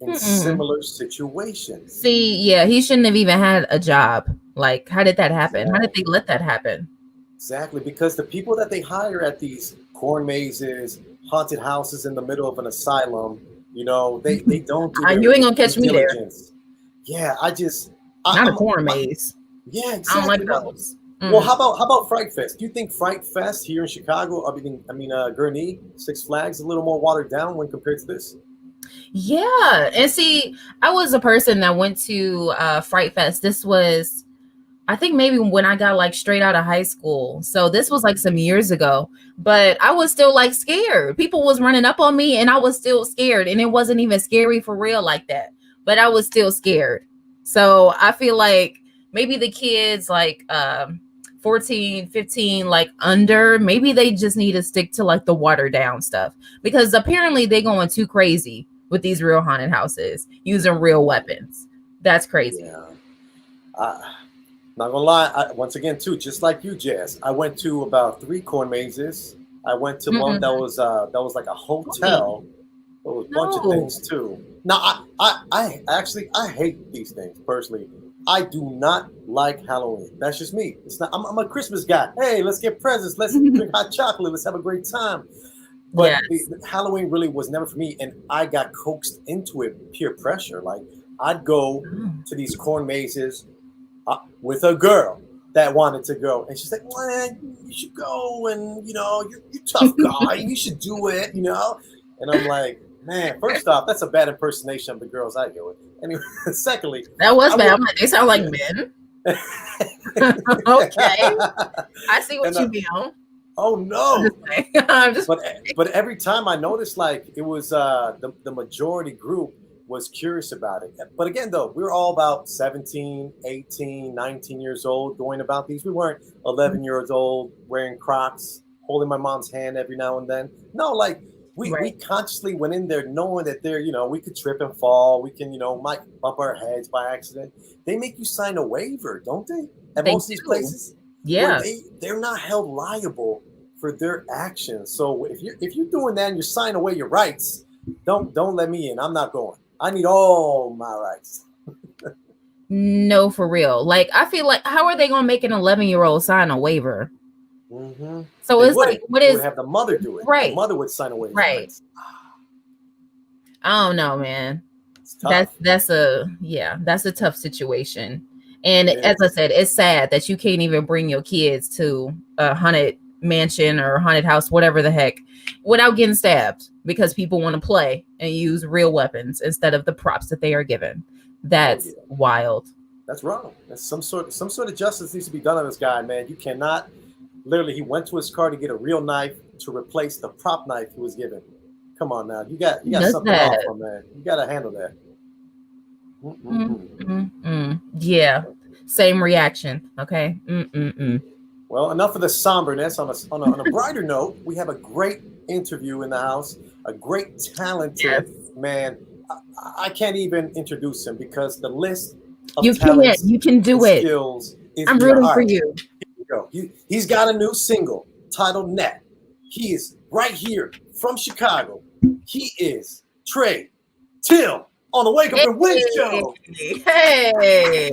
Speaker 3: in similar situations.
Speaker 2: See, yeah, he shouldn't have even had a job. Like, how did that happen?
Speaker 3: Exactly.
Speaker 2: How did they let that happen?
Speaker 3: Exactly, because the people that they hire at these corn mazes, haunted houses in the middle of an asylum, they don't do
Speaker 2: you ain't gonna catch me there.
Speaker 3: Yeah,
Speaker 2: Not a corn maze.
Speaker 3: Yeah, exactly.
Speaker 2: I don't like those.
Speaker 3: Well, how about Fright Fest? Do you think Fright Fest here in Chicago, Gurnee, Six Flags, a little more watered down when compared to this?
Speaker 2: Yeah, and see, I was a person that went to Fright Fest. This was, I think maybe when I got like straight out of high school. So this was like some years ago, but I was still like scared. People was running up on me and I was still scared, and it wasn't even scary for real like that, but I was still scared. So I feel like maybe the kids like 14, 15, like under, maybe they just need to stick to like the watered down stuff, because apparently they going too crazy with these real haunted houses using real weapons. That's crazy.
Speaker 3: Yeah. Not gonna lie, once again too, just like you, Jazz, I went to about 3 corn mazes. I went to one that was like a hotel. There was a bunch of things too. Now I hate these things personally. I do not like Halloween. That's just me. It's not. I'm a Christmas guy. Hey, let's get presents. Let's drink hot chocolate. Let's have a great time. But the Halloween really was never for me, and I got coaxed into it peer pressure. Like I'd go to these corn mazes with a girl that wanted to go, and she's like, "Man, you should go, and you're tough guy. You should do it, And I'm like, man, first off, that's a bad impersonation of the girls I go with. Anyway, secondly,
Speaker 2: that was bad. I'm like, they sound like men. Okay, I see what you mean.
Speaker 3: Oh no!
Speaker 2: I'm just
Speaker 3: but every time I noticed, like it was the majority group was curious about it. But again, though, we were all about 17, 18, 19 years old going about these. We weren't 11 years old wearing Crocs, holding my mom's hand every now and then. No, like we consciously went in there knowing that there, we could trip and fall. We can, might bump our heads by accident. They make you sign a waiver, don't they? At most of these places.
Speaker 2: Yeah.
Speaker 3: They're not held liable for their actions. So if you're doing that and you're signing away your rights, don't let me in. I'm not going. I need all my rights.
Speaker 2: No, for real. Like I feel like how are they gonna make an 11-year-old sign a waiver?
Speaker 3: Mm-hmm.
Speaker 2: So it's like what is
Speaker 3: would have the mother do it?
Speaker 2: Right.
Speaker 3: The mother would sign away.
Speaker 2: Right. I don't know, man. That's a tough situation. And as I said, it's sad that you can't even bring your kids to a haunted mansion or haunted house, whatever the heck, without getting stabbed because people want to play and use real weapons instead of the props that they are given. That's wild.
Speaker 3: That's wrong. That's some sort of justice needs to be done on this guy, man. You cannot. Literally, he went to his car to get a real knife to replace the prop knife he was given. Come on now, you got something off, man. You got to handle that.
Speaker 2: Yeah, same reaction. Okay.
Speaker 3: Well, enough of the somberness. On a brighter note, we have a great interview in the house. A great talented man. I can't even introduce him because the list of talents
Speaker 2: you can do it.
Speaker 3: Skills is
Speaker 2: I'm rooting for you.
Speaker 3: Here we go. He's got a new single titled Net. He is right here from Chicago. He is Trae Till on the Wake Up and Win Show.
Speaker 2: Hey,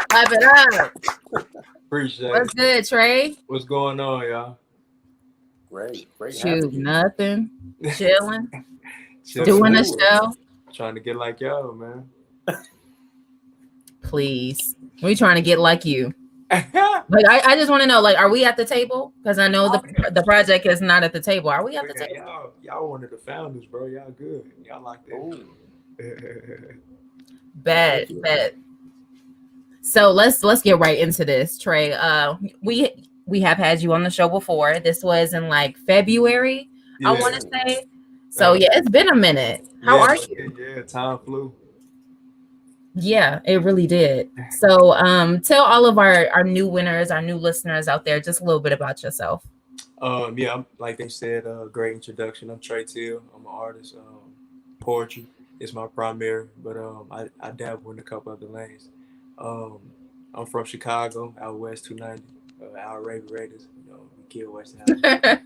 Speaker 2: clap it up.
Speaker 7: Appreciate
Speaker 2: What's good, Trae?
Speaker 7: What's going on, y'all?
Speaker 3: Great.
Speaker 2: Shoot, nothing. Chilling. Doing a show.
Speaker 7: Trying to get like y'all, man.
Speaker 2: Please. We trying to get like you. Like I just want to know, like, are we at the table? Because I know the project is not at the table. Are we at the table?
Speaker 7: Y'all one of the founders, bro. Y'all good. Y'all like that.
Speaker 2: Bet. So let's get right into this, Trae. We have had you on the show before. This was in like February, I want to say. So it's been a minute. How are you?
Speaker 7: Yeah, time flew.
Speaker 2: Yeah, it really did. So tell all of our new winners, our new listeners out there, just a little bit about yourself.
Speaker 7: I'm, like they said, great introduction. I'm Trae Till. I'm an artist. Poetry is my primary, but I dabble in a couple other lanes. I'm from Chicago, out west 290, our Raven Raiders. We kill Westinghouse.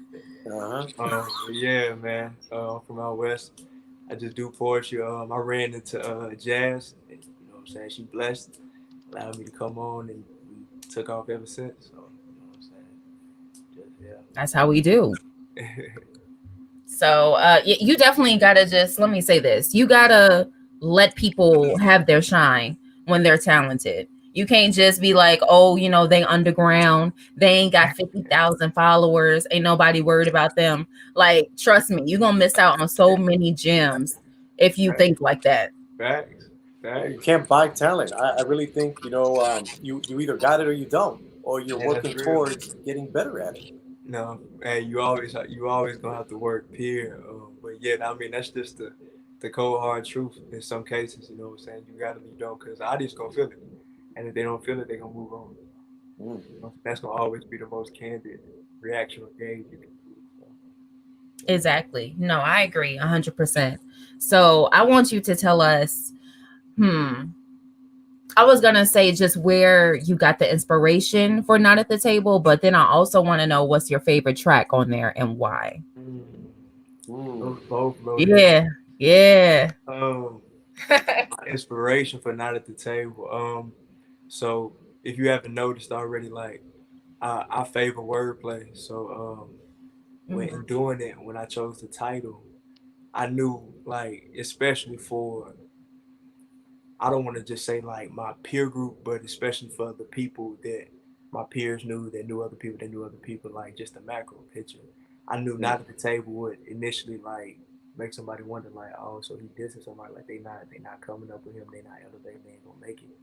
Speaker 7: Yeah, man. I'm from out west. I just do poetry. I ran into Jazz. I'm saying she blessed, allowed me to come on, and we took off ever since. So, I'm saying?
Speaker 2: That's how we do. So you definitely gotta let me say this. You gotta let people have their shine when they're talented. You can't just be like, oh, they underground. They ain't got 50,000 followers. Ain't nobody worried about them. Like, trust me, you're gonna miss out on so many gems if you think like that.
Speaker 7: Facts.
Speaker 3: You can't buy talent. I really think, you either got it or you don't, or you're working towards getting better at it.
Speaker 7: No, hey, you always gonna have to work peer. But I mean, that's just the cold hard truth in some cases. You know what I'm saying? You gotta be dope because the audience gonna feel it, and if they don't feel it, they gonna move on. That's gonna always be the most candid reaction or gauge you can do. So.
Speaker 2: Exactly. No, I agree 100%. So I want you to tell us. I was going to say just where you got the inspiration for Not at the Table, but then I also want to know what's your favorite track on there and why.
Speaker 7: Both.
Speaker 2: Yeah.
Speaker 7: My inspiration for Not at the Table. So if you haven't noticed already, like I favor wordplay. So when in doing it, when I chose the title, I knew like especially for I don't want to just say like my peer group, but especially for the people that my peers knew, that knew other people, that knew other people, like just the macro picture. I knew not at the table would initially like make somebody wonder like, oh, so he dissing somebody, like they not coming up with him, they not elevating, they ain't gonna make it.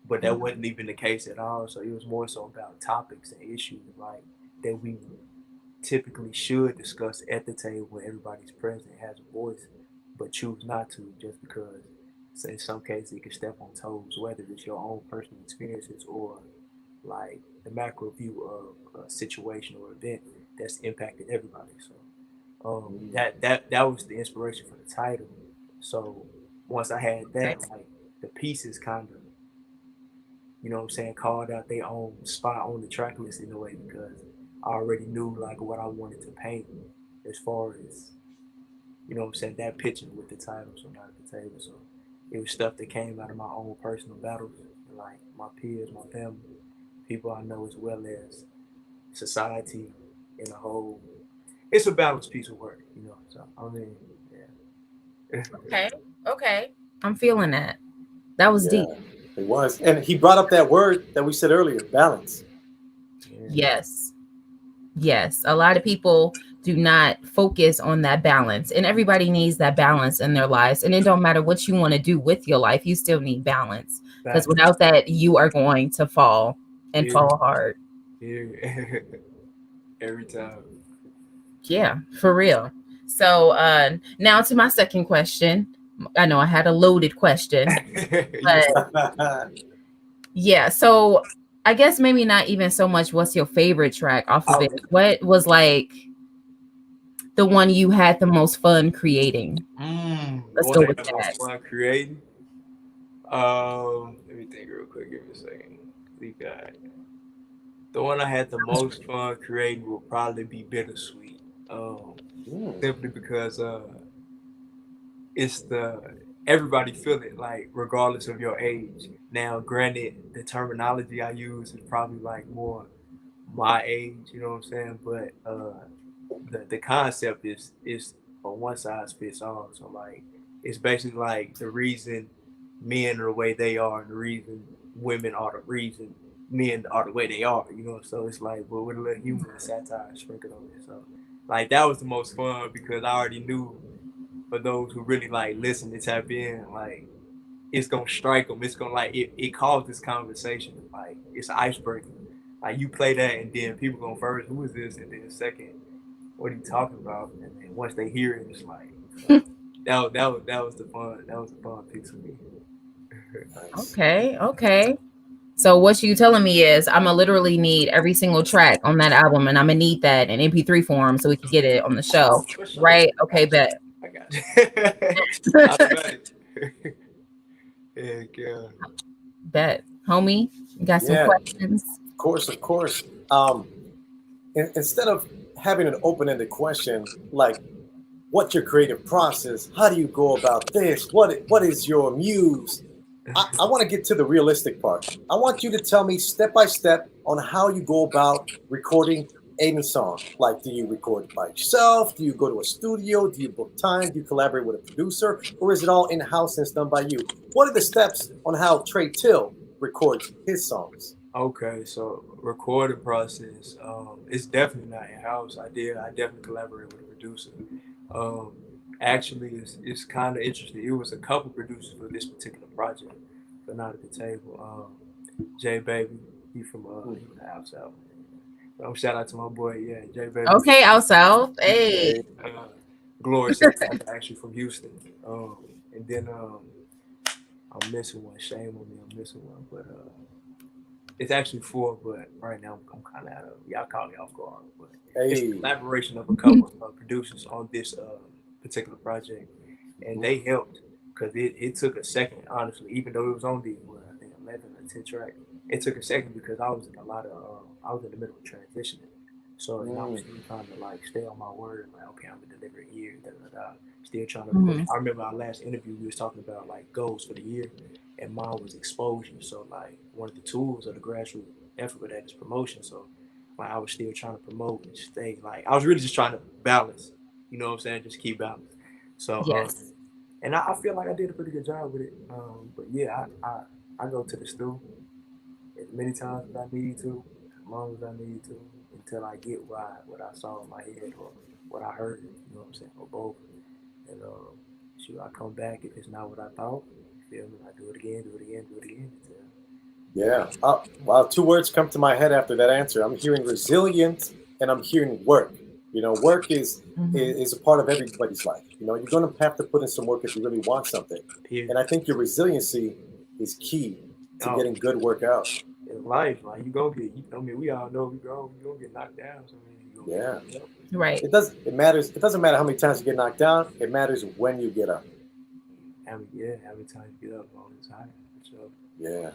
Speaker 7: But that wasn't even the case at all. So it was more so about topics and issues like that we typically should discuss at the table when everybody's present, has a voice, but choose not to just because so in some cases you can step on toes, whether it's your own personal experiences or like the macro view of a situation or event that's impacted everybody. So that was the inspiration for the title. So once I had that, like the pieces kind of, you know what I'm saying, called out their own spot on the track list in a way because I already knew like what I wanted to paint as far as, you know what I'm saying, that picture with the title, so not at the table. So it was stuff that came out of my own personal battles, like my peers, my family, people I know, as well as society in a whole. It's a balanced piece of work, you know. So I mean, yeah.
Speaker 2: Okay. I'm feeling that. That was deep.
Speaker 3: It was. And he brought up that word that we said earlier, balance.
Speaker 2: Yes. Yes. A lot of people do not focus on that balance, and everybody needs that balance in their lives. And it don't matter what you want to do with your life, you still need balance, because without that, you are going to fall and fall hard.
Speaker 7: Yeah. Every time.
Speaker 2: Yeah, for real. So now to my second question. I know I had a loaded question, but yeah. So I guess maybe not even so much what's your favorite track off of it. What was like the one you had the most fun creating? Let's go with that.
Speaker 7: Most fun creating. Let me think real quick. Give me a second. We got the one I had the most fun creating will probably be Bittersweet. Simply because it's the everybody feel it, like regardless of your age. Now, granted, the terminology I use is probably like more my age, you know what I'm saying? But the concept is a one size fits all. So like it's basically like the reason men are the way they are and the reason women are the reason men are the way they are, you know. So it's like, but with a little humor and satire sprinkled on it. So like that was the most fun because I already knew for those who really like listen to tap in, like it's gonna strike them. It's gonna like it caused this conversation. Like it's an icebreaker. Like you play that and then people go first, who is this? And then second, what are you talking about? And then once they hear it, it's like that was the fun. That was the fun piece of me.
Speaker 2: Okay. So what you telling me is I'm gonna literally need every single track on that album, and I'm gonna need that in MP3 form so we can get it on the show, right? Okay, bet.
Speaker 7: I got you. Heck yeah.
Speaker 2: Bet, homie. You got some questions?
Speaker 3: Of course. Instead of having an open-ended question like, what's your creative process? How do you go about this? What is your muse? I want to get to the realistic part. I want you to tell me step by step on how you go about recording any song. Like, do you record it by yourself? Do you go to a studio? Do you book time? Do you collaborate with a producer? Or is it all in-house and it's done by you? What are the steps on how Trae Till records his songs?
Speaker 7: Okay, so recording process, it's definitely not in-house. I definitely collaborate with a producer. Actually, it's kind of interesting. It was a couple producers for this particular project, but not at the table. J Baby, he from out south. Shout out to my boy, J Baby.
Speaker 2: Okay, out south. Hey,
Speaker 7: Glorious, actually from Houston. And then I'm missing one. Shame on me, I'm missing one, but it's actually 4. But right now I'm kind of out of. Y'all call me off guard, but it's a collaboration of a couple of producers on this particular project, and they helped because it took a second, honestly, even though it was only I think 11 or 10 tracks. It took a second because I was in I was in the middle of transitioning, so and I was still trying to like stay on my word, like okay, I'm gonna deliver here, still trying to. I remember our last interview we was talking about like goals for the year, and mine was exposure. So like one of the tools of the grassroots effort with that is promotion. So like I was still trying to promote and stay like I was really just trying to balance. You know what I'm saying? Just keep balance. So
Speaker 2: Yes.
Speaker 7: and I feel like I did a pretty good job with it. But yeah, I go to the stool as many times as I need to, as long as I need to, until I get what I saw in my head or what I heard. You know what I'm saying? Or both. And shoot, I come back if it's not what I thought. You feel me? I do it again, do it again, do it again.
Speaker 3: Yeah. Wow. 2 words come to my head after that answer. I'm hearing resilient and I'm hearing work. You know, work is a part of everybody's life. You know, you're going to have to put in some work if you really want something. And I think your resiliency is key to getting good work out.
Speaker 7: In life, like you gonna get. I mean, we all know we gonna get knocked down. So
Speaker 3: yeah.
Speaker 2: Right.
Speaker 3: It matters. It doesn't matter how many times you get knocked down. It matters when you get up.
Speaker 7: How many times you get up all the time. So.
Speaker 3: Yeah.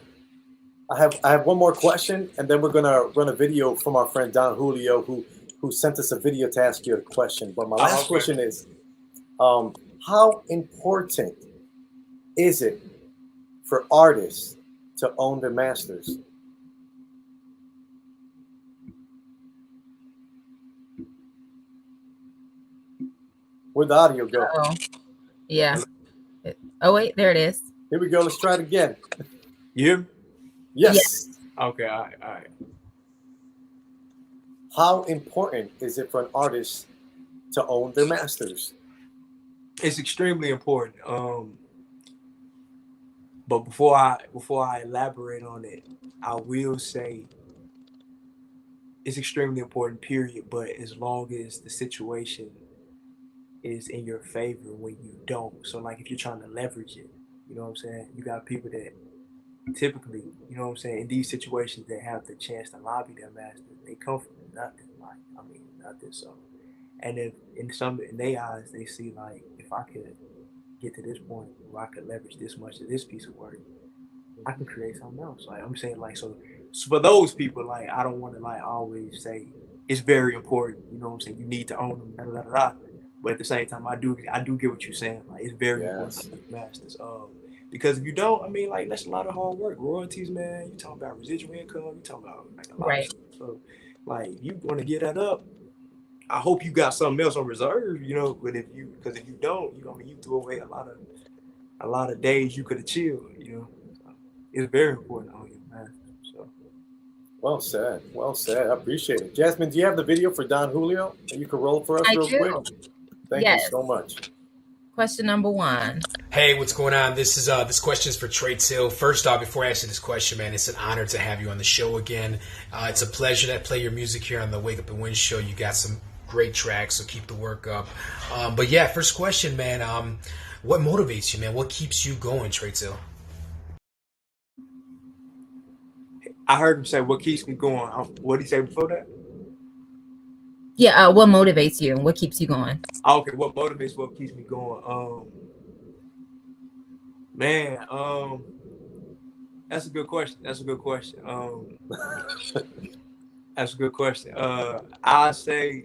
Speaker 3: I have one more question, and then we're gonna run a video from our friend Don Julio, who sent us a video to ask you a question. But my last question is, how important is it for artists to own their masters? Where'd the audio go?
Speaker 2: Uh-oh. Yeah. Oh wait, there it is.
Speaker 3: Here we go. Let's try it again.
Speaker 7: You?
Speaker 3: Yes.
Speaker 7: Okay. All right.
Speaker 3: How important is it for an artist to own their masters?
Speaker 7: It's extremely important. But before I elaborate on it, I will say it's extremely important, period. But as long as the situation is in your favor when you don't. So like if you're trying to leverage it, you know what I'm saying? You got people that typically, you know what I'm saying, in these situations they have the chance to lobby their masters. They come from nothing. Like, I mean, nothing. So, and if in their eyes they see like, if I could get to this point where I could leverage this much of this piece of work, I can create something else. Like I'm saying, like so for those people, like I don't want to like always say it's very important. You know what I'm saying? You need to own them. Blah, blah, blah. But at the same time, I do get what you're saying. Like it's very important to be masters. Because if you don't, I mean, like that's a lot of hard work. Royalties, man. You talking about residual income. You talking about like a lot of stuff. So, like you want to get that up. I hope you got something else on reserve, you know. But if you don't, you threw away a lot of days you could have chilled, you know. So it's very important on you, man. So.
Speaker 3: Well said. Well said. I appreciate it. Jasmine, do you have the video for Don Julio that you can roll for us real quick? Thank you so much.
Speaker 2: Question number 1.
Speaker 6: Hey, what's going on? This question is for Trae Till. First off, before I answer this question, man, it's an honor to have you on the show again. It's a pleasure to play your music here on the Wake Up and Win show. You got some great tracks, so keep the work up. But yeah, first question, man. What motivates you, man? What keeps you going, Trae Till?
Speaker 7: I heard him say, "What keeps me going?" What did he say before that?
Speaker 2: Yeah, what motivates you? What keeps you going?
Speaker 7: Okay, what motivates? What keeps me going? Man, that's a good question. That's a good question. I say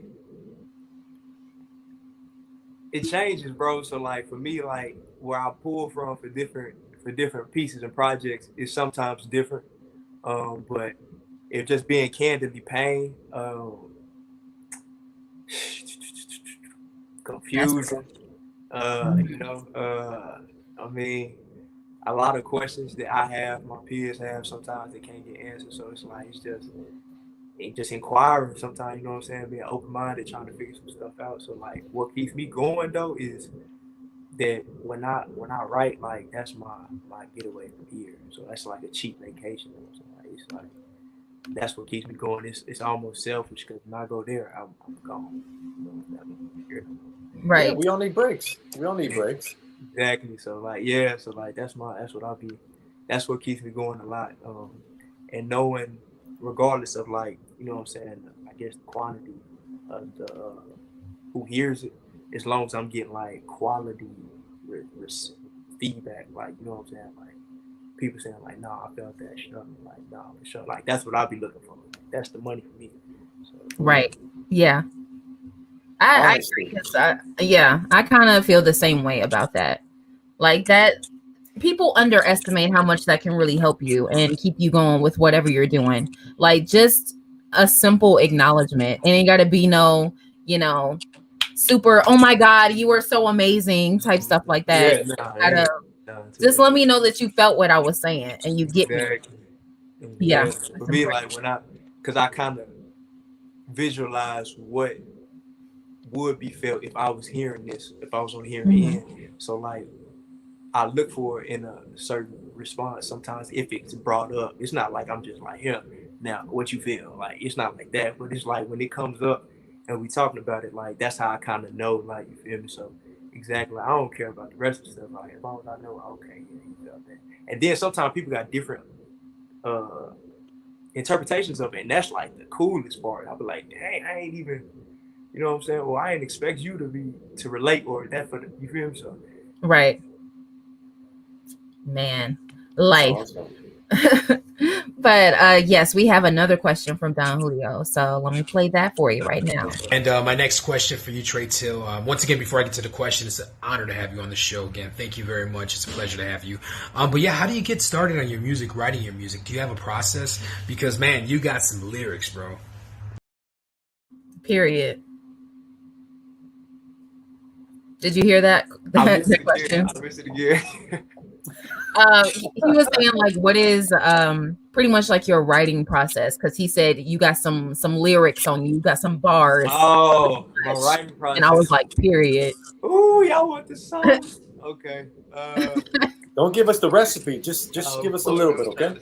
Speaker 7: it changes, bro. So like for me, like where I pull from for different pieces and projects is sometimes different. But if just being candidly pain, confusion, you know, I mean, a lot of questions that I have, my peers have, sometimes they can't get answered. So it's like, it's just inquiring sometimes, you know what I'm saying, being open-minded, trying to figure some stuff out. So like what keeps me going though is that when I write, like that's my getaway from here. So that's like a cheap vacation. So like, it's like that's what keeps me going. It's almost selfish because when I go there, I'm gone. You know,
Speaker 2: right.
Speaker 3: Yeah, we all need breaks.
Speaker 7: Exactly. So like that's what keeps me going a lot. And knowing regardless of like, you know what I'm saying, I guess the quantity of the who hears it, as long as I'm getting like quality feedback, like, you know what I'm saying, like people saying like, nah, I felt that shit, like, nah, for sure, like that's what I'll be looking for. That's the money for me. So,
Speaker 2: right. Yeah. I agree. I kind of feel the same way about that. Like that people underestimate how much that can really help you and keep you going with whatever you're doing. Like just a simple acknowledgement. It ain't got to be no, super, oh my God, you are so amazing type stuff like that. Just let me know that you felt what I was saying and you get me. Yeah.
Speaker 7: For me, like because I kind of visualize what would be felt if I was hearing this, if I was on the hearing end. So like I look for it in a certain response. Sometimes if it's brought up, it's not like I'm just like, yeah, now what you feel. Like it's not like that, but it's like when it comes up and we talking about it, like that's how I kind of know, like, you feel me? So exactly, I don't care about the rest of the stuff. Like as long as I know, okay, yeah, you felt that. And then sometimes people got different interpretations of it, and that's like the coolest part. I'll be like, dang, I ain't even, you know what I'm saying? Well, I ain't expect you to relate or that for the, you feel me? So
Speaker 2: right. Man, life.
Speaker 3: Awesome.
Speaker 2: But yes, we have another question from Don Julio. So let me play that for you right now.
Speaker 6: And my next question for you, Trae Till. Once again, before I get to the question, it's an honor to have you on the show again. Thank you very much. It's a pleasure to have you. But yeah, how do you get started on your music, writing your music? Do you have a process? Because man, you got some lyrics, bro.
Speaker 2: Period. Did you hear that? That question?
Speaker 7: I missed it again.
Speaker 2: He was saying like, what is pretty much like your writing process? Because he said you got some lyrics on you, got some bars.
Speaker 7: Oh, my writing process.
Speaker 2: And I was like, period.
Speaker 7: Ooh, y'all want the song? Okay.
Speaker 3: Don't give us the recipe. Just give us a little bit, okay?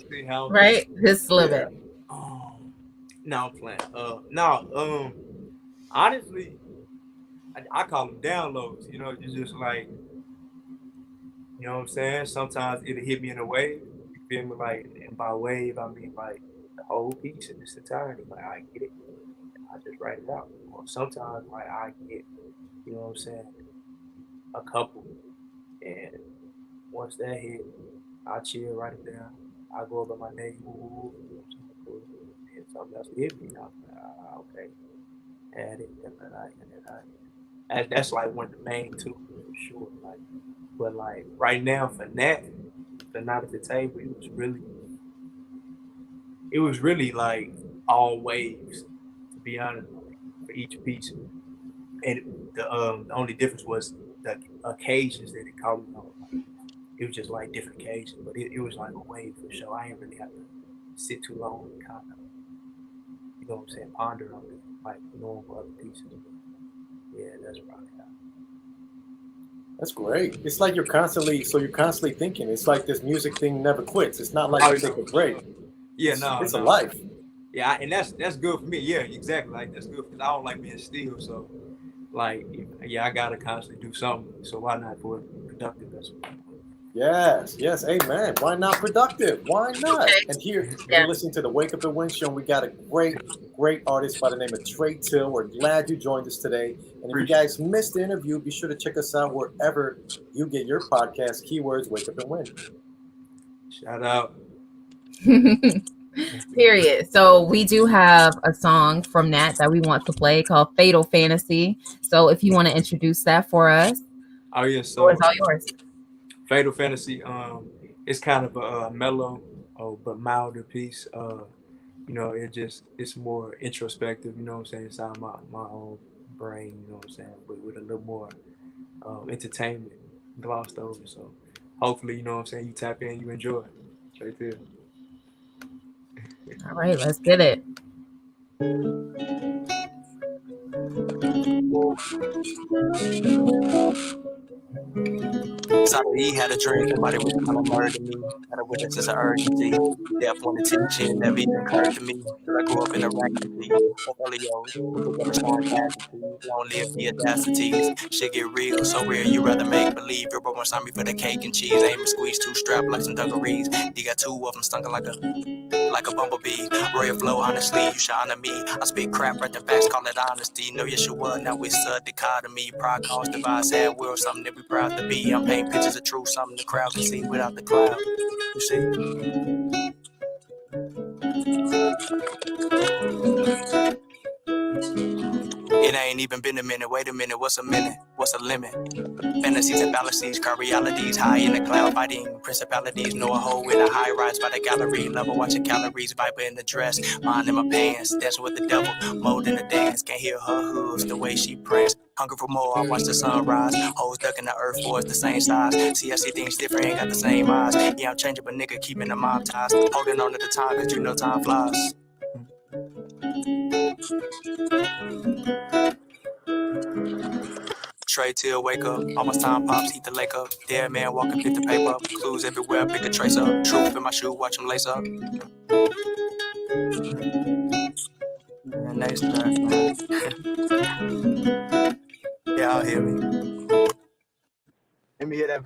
Speaker 2: Right, just a little bit.
Speaker 7: No, I'm playing. Honestly, I call them downloads. You know, it's just like, you know what I'm saying? Sometimes it'll hit me in a wave. You feel me? Like, and by wave, I mean like the whole piece in its entirety. Like, I get it. I just write it out. Or sometimes, like, I get, you know what I'm saying, a couple. And once that hit, I chill, write it down. I go over my name, and something else hit me. Okay. Add it, and then that's like one of the main two, for sure. Like, but like right now for Not at the Table, it was really like all waves, to be honest, for each piece. And the only difference was the occasions that it called me on. Like, it was just like different occasions, but it was like a wave for sure. I ain't really have to sit too long and kind of, you know what I'm saying, ponder on it like normal other pieces. Yeah, that's probably how.
Speaker 3: That's great. It's like you're constantly thinking. It's like this music thing never quits. It's not like you take a break.
Speaker 7: Yeah,
Speaker 3: it's a life.
Speaker 7: Yeah, and that's good for me. Yeah, exactly. Like that's good because I don't like being still. So, like, yeah, I gotta constantly do something. So why not for productive?
Speaker 3: Yes, amen. Why not productive? Why not? And here, you're listening to the Wake Up and Win show. And we got a great artist by the name of Trae Till. We're glad you joined us today. And if you guys missed the interview, be sure to check us out wherever you get your podcast. Keywords Wake Up and Win.
Speaker 7: Shout out.
Speaker 2: Period. So we do have a song from Nat that we want to play called Fatal Fantasy. So if you want to introduce that for us.
Speaker 7: Oh yeah, so
Speaker 2: it's all yours.
Speaker 7: Fatal Fantasy, it's kind of a mellow but milder piece. You know, it's more introspective, you know what I'm saying, inside my own brain, you know what I'm saying, but with a little more entertainment glossed over. So hopefully, you know what I'm saying, you tap in, you enjoy it. Right there.
Speaker 2: All right, let's get it.
Speaker 8: He had a dream, somebody was gonna murder me. Had a witness sense of urgency. Death on the teaching, never even occurred to me. I grew up in a ranking portfolios. Long live the audacities. Shit get real, so real you rather make believe. Your brother signed me for the cake and cheese. Aim and squeeze two strapped like some dungarees. He got two of them stunking like a bumblebee. Royal flow, honestly, you should honor me. I spit crap, write the facts, call it honesty. No, yes, you were, now it's a dichotomy. Pride cause divide, sad world, something that we proud to be. I'm painting pictures of truth, something the crowd can see without the cloud. You see? It ain't even been a minute. Wait a minute, what's a minute? What's a limit? Fantasies and fallacies, car realities, high in the cloud, fighting principalities. Know a hole in a high rise by the gallery. Lover watching calories, viper in the dress, mine in my pants. Dancing with the devil, mode in the dance. Can't hear her hooves the way she prance. Hungry for more, I watch the sunrise. Hoes ducking the earth for it's the same size. See, I see things different, ain't got the same eyes. Yeah, I'm changing, but nigga keeping the mob ties. Holding on to the time, cause you know time flies. Trae Till, wake up. Almost time pops, heat the lake up. Dead man walking, pick the paper up. Clues everywhere, pick a trace up. Truth in my shoe, watch them lace up. Man, nice track, man. Y'all hear me? Let me hear that.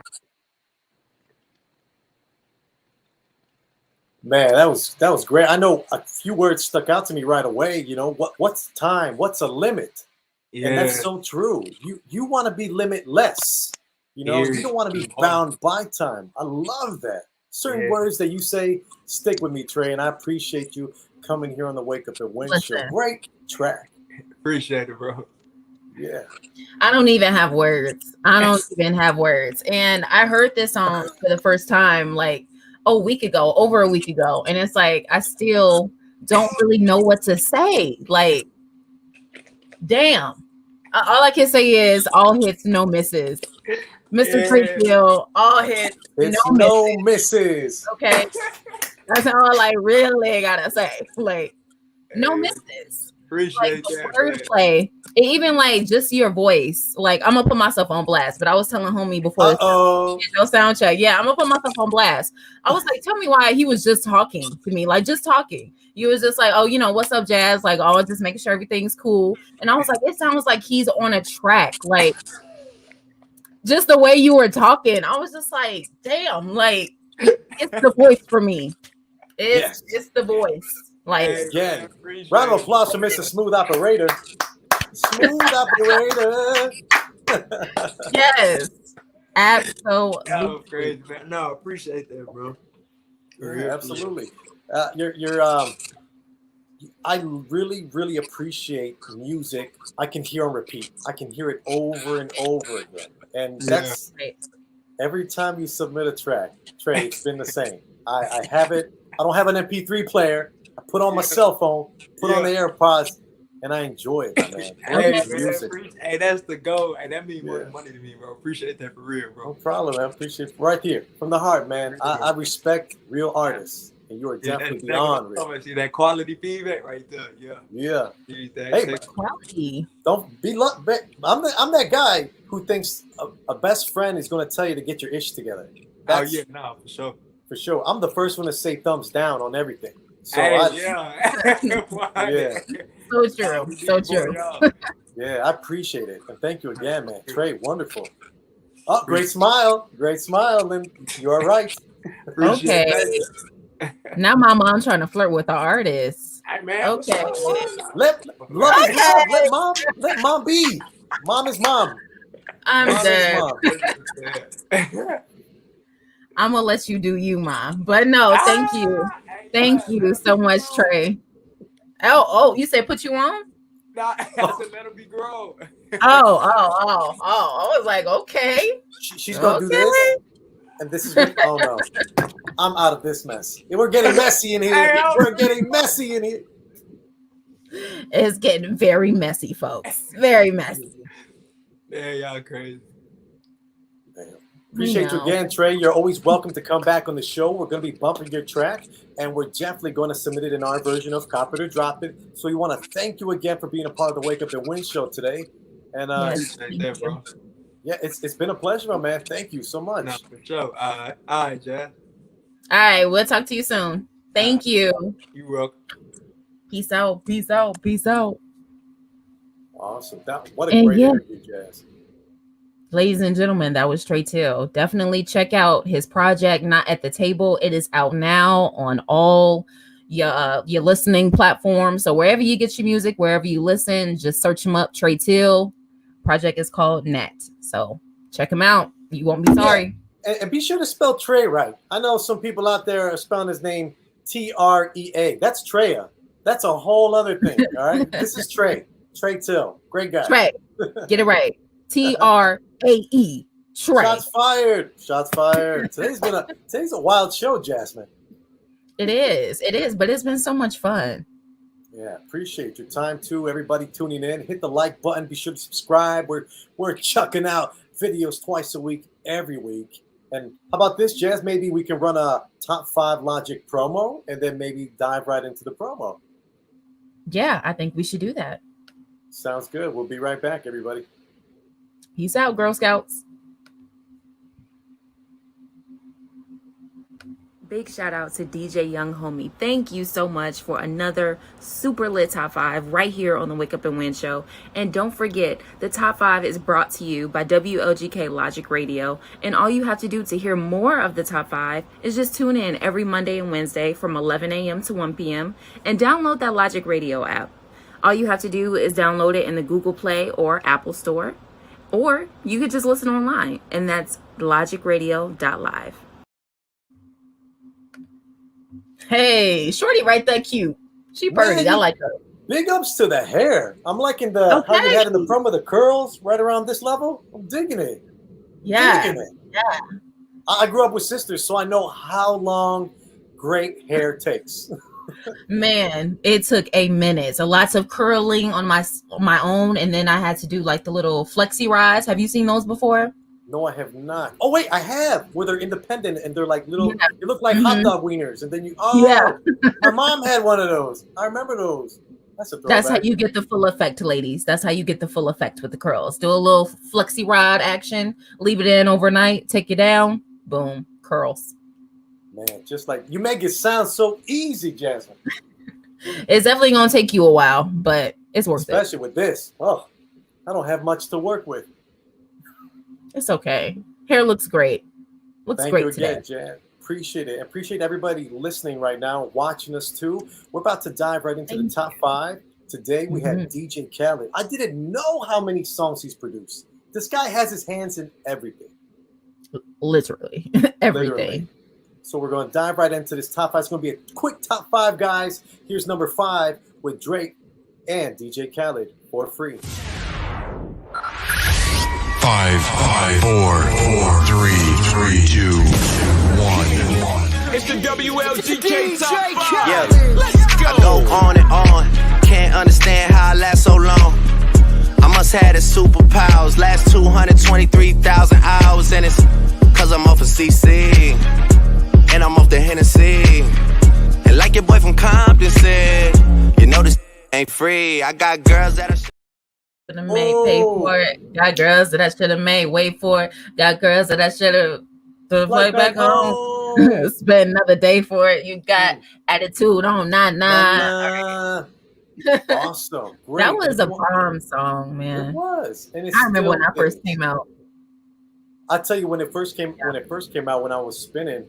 Speaker 3: Man, that was great. I know a few words stuck out to me right away. You know, what's time? What's a limit?
Speaker 7: Yeah.
Speaker 3: And that's so true. You want to be limitless. You know, you don't want to be bound by time. I love that. Certain words that you say stick with me, Trae, and I appreciate you coming here on the Wake Up and Win show. Great track.
Speaker 7: Appreciate it, bro.
Speaker 3: Yeah.
Speaker 2: I don't even have words. And I heard this song for the first time like over a week ago. And it's like, I still don't really know what to say. Like, damn. All I can say is all hits, no misses. Mr. Trae Till, all hits,
Speaker 3: no misses.
Speaker 2: Okay. That's all I really gotta say. Like, no misses.
Speaker 7: Appreciate that.
Speaker 2: Wordplay. Even like just your voice. Like, I'm gonna put myself on blast. But I was telling homie before no sound check. Yeah, I'm gonna put myself on blast. I was like, tell me why he was just talking to me, like just talking. You was just like, oh, you know, what's up, Jazz? Like, oh, just making sure everything's cool. And I was like, it sounds like he's on a track. Like, just the way you were talking, I was just like, damn, like it's the voice for me. It's the voice. Like,
Speaker 3: again, round of applause for Mr. Smooth Operator. Smooth Operator.
Speaker 2: Yes, absolutely.
Speaker 7: That was crazy, man. No, appreciate that, bro.
Speaker 3: Yeah, absolutely. I really appreciate music. I can hear on repeat. I can hear it over and over again. And that's every time you submit a track, Trae, it's been the same. I have it. I don't have an MP3 player. I put on my cell phone, put on the AirPods, and I enjoy it, man.
Speaker 7: Hey, that's the goal. Hey, that means more money to me, bro. Appreciate that for real, bro.
Speaker 3: No problem, man. Appreciate it right here from the heart, man. I respect real artists, and you are definitely beyond real.
Speaker 7: See that quality feedback right there,
Speaker 3: yeah.
Speaker 7: Hey,
Speaker 2: quality.
Speaker 3: Don't be luck. I'm that guy who thinks a best friend is going to tell you to get your ish together.
Speaker 7: For sure.
Speaker 3: For sure. I'm the first one to say thumbs down on everything. So
Speaker 2: So true.
Speaker 3: Yeah, I appreciate it. And thank you again, man. Trae, wonderful. Oh, great smile. And you are right.
Speaker 2: Okay. Now my mom's trying to flirt with the artist.
Speaker 7: Hey, man.
Speaker 2: Okay.
Speaker 3: Let mom be. Mom is mom.
Speaker 2: I'm dead.
Speaker 3: Mom.
Speaker 2: I'm gonna let you do you, Mom. But no, thank you. Thank you so much, Trae. Oh, you said put you on?
Speaker 7: Nah, I said let him be grown.
Speaker 2: Oh. I was like, okay.
Speaker 3: She's gonna do this. And this is what, oh no. I'm out of this mess. We're getting messy in here.
Speaker 2: It's getting very messy, folks. Very messy.
Speaker 7: Yeah, y'all crazy.
Speaker 3: Appreciate you again, Trae. You're always welcome to come back on the show. We're going to be bumping your track, and we're definitely going to submit it in our version of Cop It or Drop It. So we want to thank you again for being a part of the Wake Up and Win show today. And
Speaker 7: bro.
Speaker 3: Yeah, it's been a pleasure, man. Thank you so much.
Speaker 7: No, for sure. All right, Jazz.
Speaker 2: All right, we'll talk to you soon. Thank you.
Speaker 7: You're welcome.
Speaker 2: Peace out.
Speaker 3: Awesome. What a great interview, Jazz.
Speaker 2: Ladies and gentlemen, that was Trae Till. Definitely check out his project, Not at the Table. It is out now on all your listening platforms. So wherever you get your music, wherever you listen, just search him up, Trae Till. Project is called Nat. So check him out. You won't be sorry.
Speaker 3: Yeah. And be sure to spell Trae right. I know some people out there are spelling his name Trea. That's Trea. That's a whole other thing. All right. This is Trae. Trae Till, great guy.
Speaker 2: Trae, get it right. Trae. Trae.
Speaker 3: Shots fired. Shots fired. Today's a wild show, Jasmine.
Speaker 2: It is, but it's been so much fun.
Speaker 3: Yeah, appreciate your time too. Everybody tuning in, hit the like button. Be sure to subscribe. We're chucking out videos twice a week, every week. And how about this, Jazz? Maybe we can run a top 5 Logic promo and then maybe dive right into the promo.
Speaker 2: Yeah, I think we should do that.
Speaker 3: Sounds good. We'll be right back, everybody.
Speaker 2: Peace out, Girl Scouts. Big shout out to DJ Young Homie. Thank you so much for another super lit top 5 right here on the Wake Up and Win show. And don't forget, the top 5 is brought to you by WLGK Logic Radio. And all you have to do to hear more of the top 5 is just tune in every Monday and Wednesday from 11 a.m. to 1 p.m. and download that Logic Radio app. All you have to do is download it in the Google Play or Apple Store. Or you could just listen online, and that's logicradio.live. Hey, Shorty right there cute. She pretty. I like her.
Speaker 3: Big ups to the hair. I'm liking how you had in the promo the curls right around this level. I'm digging it.
Speaker 2: Yeah.
Speaker 3: Digging it.
Speaker 2: Yeah.
Speaker 3: I grew up with sisters, so I know how long great hair takes.
Speaker 2: Man, it took a minute. So lots of curling on my own, and then I had to do like the little flexi rides. Have you seen those before?
Speaker 3: No, I have not. Oh wait, I have. Where they're independent and they're like little. Yeah. They look like hot dog wieners, and then you. Oh, yeah. My mom had one of those. I remember those.
Speaker 2: That's how you get the full effect, ladies. That's how you get the full effect with the curls. Do a little flexi rod action. Leave it in overnight. Take it down. Boom, curls.
Speaker 3: Man, just like you make it sound so easy, Jasmine.
Speaker 2: It's definitely gonna take you a while, but it's worth it.
Speaker 3: Especially with this. Oh, I don't have much to work with.
Speaker 2: It's okay. Hair looks great. Looks
Speaker 3: Thank
Speaker 2: great
Speaker 3: you again,
Speaker 2: today.
Speaker 3: Jan. Appreciate it. Appreciate everybody listening right now, watching us too. We're about to dive right into the top 5. Today we had DJ Khaled. I didn't know how many songs he's produced. This guy has his hands in everything.
Speaker 2: Literally. Everything.
Speaker 3: Literally. So we're going to dive right into this top 5. It's going to be a quick top 5, guys. Here's number 5 with Drake and DJ Khaled for free.
Speaker 9: 5, 4, 3, 2, 1.
Speaker 5: It's the WLGK top 5.
Speaker 8: Yeah,
Speaker 5: let's go.
Speaker 8: I go on and on. Can't understand how I last so long. I must have the superpowers. Last 223,000 hours, and it's cause I'm off of CC. And I'm off the Hennessy. And like your boy from Compton said, you know this ain't free. I got girls that are
Speaker 2: Have made pay for it. Got girls that I should have made wait for it. Got girls that I should have fly back home. Spend another day for it. You got attitude on 99.
Speaker 3: Awesome. Great.
Speaker 2: That was a bomb song, man.
Speaker 3: It was. And
Speaker 2: I remember when I first came out.
Speaker 3: I tell you, when it first came out, when I was spinning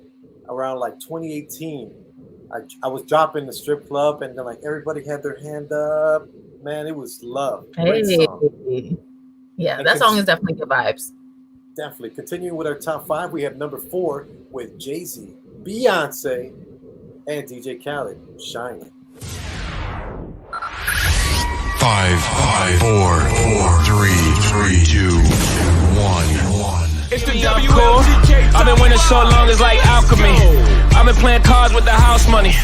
Speaker 3: around like 2018, I was dropping the strip club, and then like everybody had their hand up. Man, it was love. Great song.
Speaker 2: Yeah, and that song is definitely good vibes.
Speaker 3: Definitely. Continuing with our top 5, we have number 4 with Jay-Z, Beyonce, and DJ Khaled, Shining.
Speaker 9: 5, 4, 3, 2, 1.
Speaker 5: It's the WLGK. I've been winning so long, it's like alchemy. I've been playing cards with the house money.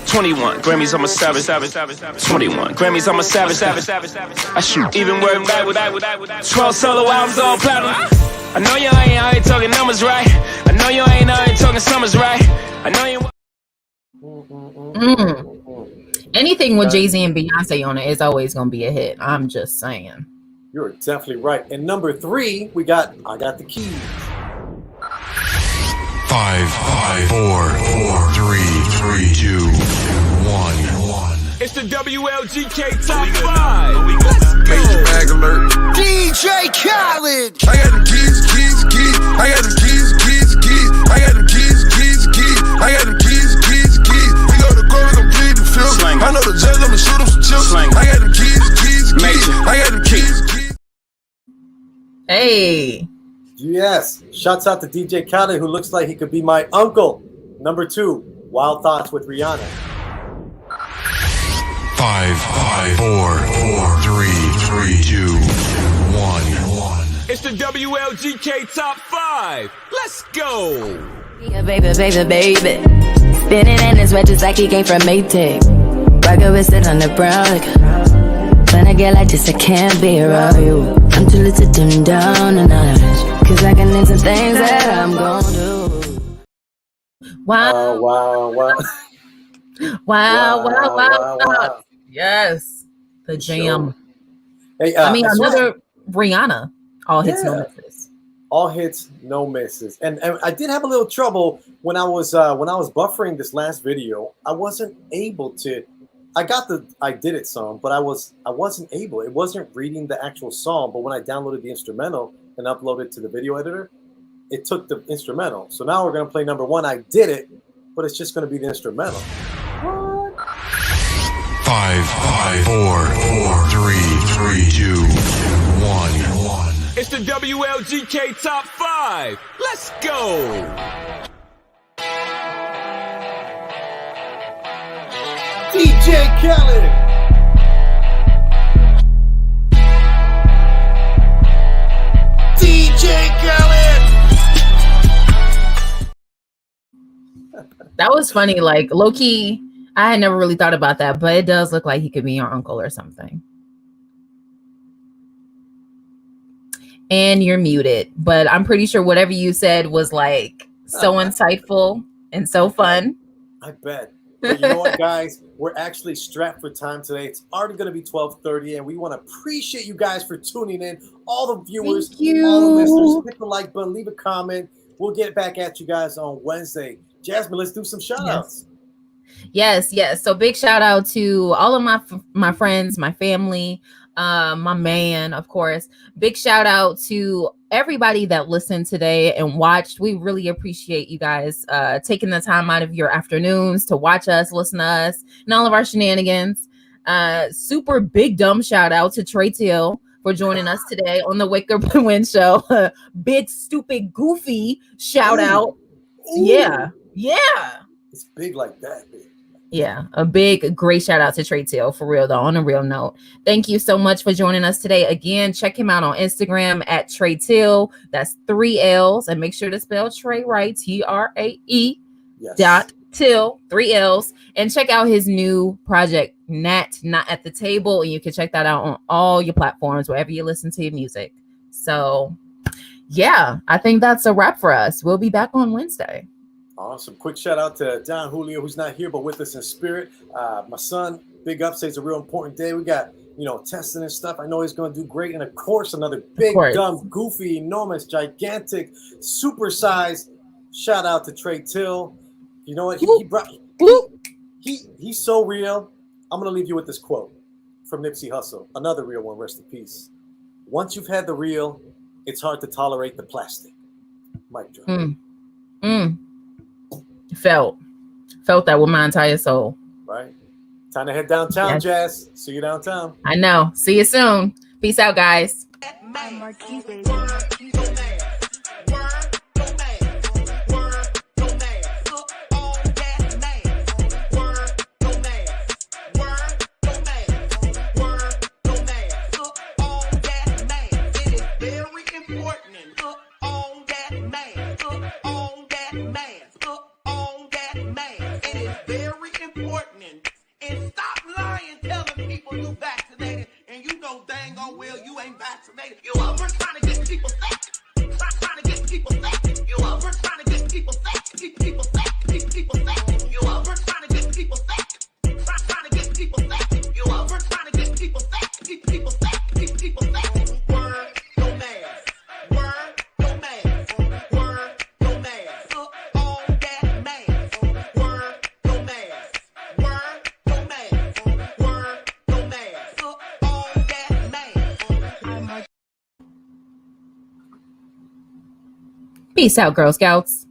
Speaker 5: 21 Grammys, I'm a savage. 21 Grammys, I'm a savage. I shoot even word back with 12 solo albums all platinum. I know you ain't out here talking numbers right. I know you ain't out here talking summers right. I know you.
Speaker 2: Anything with Jay-Z and Beyonce on it is always gonna be a hit. I'm just saying.
Speaker 3: You're definitely right. And number 3, we got I Got the Keys.
Speaker 9: 5, 4, 3, 2, 1.
Speaker 5: It's the WLGK top 5. Let's go.
Speaker 9: Major bag alert.
Speaker 10: DJ Khaled.
Speaker 9: I got the keys. I got the keys. I got the keys. I got the keys. We go to court, we gon' plead the fifth. I know the judge, I'ma shoot him some chips. I got the keys. I got the keys.
Speaker 2: Hey.
Speaker 3: Yes. Shouts out to DJ Khaled, who looks like he could be my uncle. Number 2, Wild Thoughts with Rihanna.
Speaker 9: 5, 4, 3, 3, 2, 1.
Speaker 5: It's the WLGK Top 5. Let's go.
Speaker 11: Yeah, baby. Spinning in his red just like he came from Maytag. Rocket with it on the brown. When I get like this, I can't be around you. I'm too little to dim down a notch. Cause I can into things that I'm gon' do.
Speaker 2: Wow.
Speaker 3: Wow.
Speaker 2: Yes. The jam.
Speaker 3: Hey,
Speaker 2: another Rihanna. All hits, no misses.
Speaker 3: All hits, no misses. And I did have a little trouble when I was buffering this last video. I wasn't able to. I did it song, but I wasn't able. It wasn't reading the actual song. But when I downloaded the instrumental and uploaded to the video editor, it took the instrumental. So now we're gonna play number 1. I did it, but it's just gonna be the instrumental.
Speaker 9: 5, 4, 3, 2, 1.
Speaker 5: It's the WLGK Top 5. Let's go.
Speaker 3: DJ Khaled.
Speaker 10: DJ Khaled.
Speaker 2: That was funny. Like low key, I had never really thought about that, but it does look like he could be your uncle or something. And you're muted, but I'm pretty sure whatever you said was like so insightful and so fun.
Speaker 3: I bet. But you know what, guys? We're actually strapped for time today. It's already going to be 12:30, and we want to appreciate you guys for tuning in. All the viewers, all the listeners, hit the like button, leave a comment. We'll get back at you guys on Wednesday. Jasmine, let's do some shout-outs.
Speaker 2: Yes. So big shout out to all of my friends, my family, my man, of course. Big shout out to everybody that listened today and watched. We really appreciate you guys taking the time out of your afternoons to watch us, listen to us, and all of our shenanigans. Super big dumb shout out to Trae Till for joining us today on the Wake Up and Win show. Big stupid goofy shout out. Yeah.
Speaker 3: It's big like that, baby.
Speaker 2: Yeah, a great shout out to Trae Till, for real though, on a real note. Thank you so much for joining us today. Again, check him out on Instagram at Trae Till. That's 3 L's, and make sure to spell Trae right, TRAE .Till, 3 L's, and check out his new project, Not at the Table, and you can check that out on all your platforms, wherever you listen to your music. So yeah, I think that's a wrap for us. We'll be back on Wednesday.
Speaker 3: Awesome. Quick shout out to Don Julio, who's not here, but with us in spirit. My son, big up, says it's a real important day. We got, testing and stuff. I know he's going to do great. And of course, another big, dumb, goofy, enormous, gigantic, supersized shout out to Trae Till. You know what? He's so real. I'm going to leave you with this quote from Nipsey Hussle. Another real one, rest in peace. Once you've had the real, it's hard to tolerate the plastic. Mic drop.
Speaker 2: Felt that with my entire soul.
Speaker 3: Right. Time to head downtown, Jazz. See you downtown.
Speaker 2: I know. See you soon. Peace out, guys.
Speaker 10: Vaccinated. You over trying to get people sick. Trying to get people sick. You over trying to get people sick. People sick. People sick. You over trying to get people sick. Trying to get people sick. You over trying to get people sick. People sick. People sick. Word, no mask. Word, no mask. Word, no mask. On that mask. Word, no mask. Word, no mask. Word, no mask. On that mask.
Speaker 2: Peace out, Girl Scouts.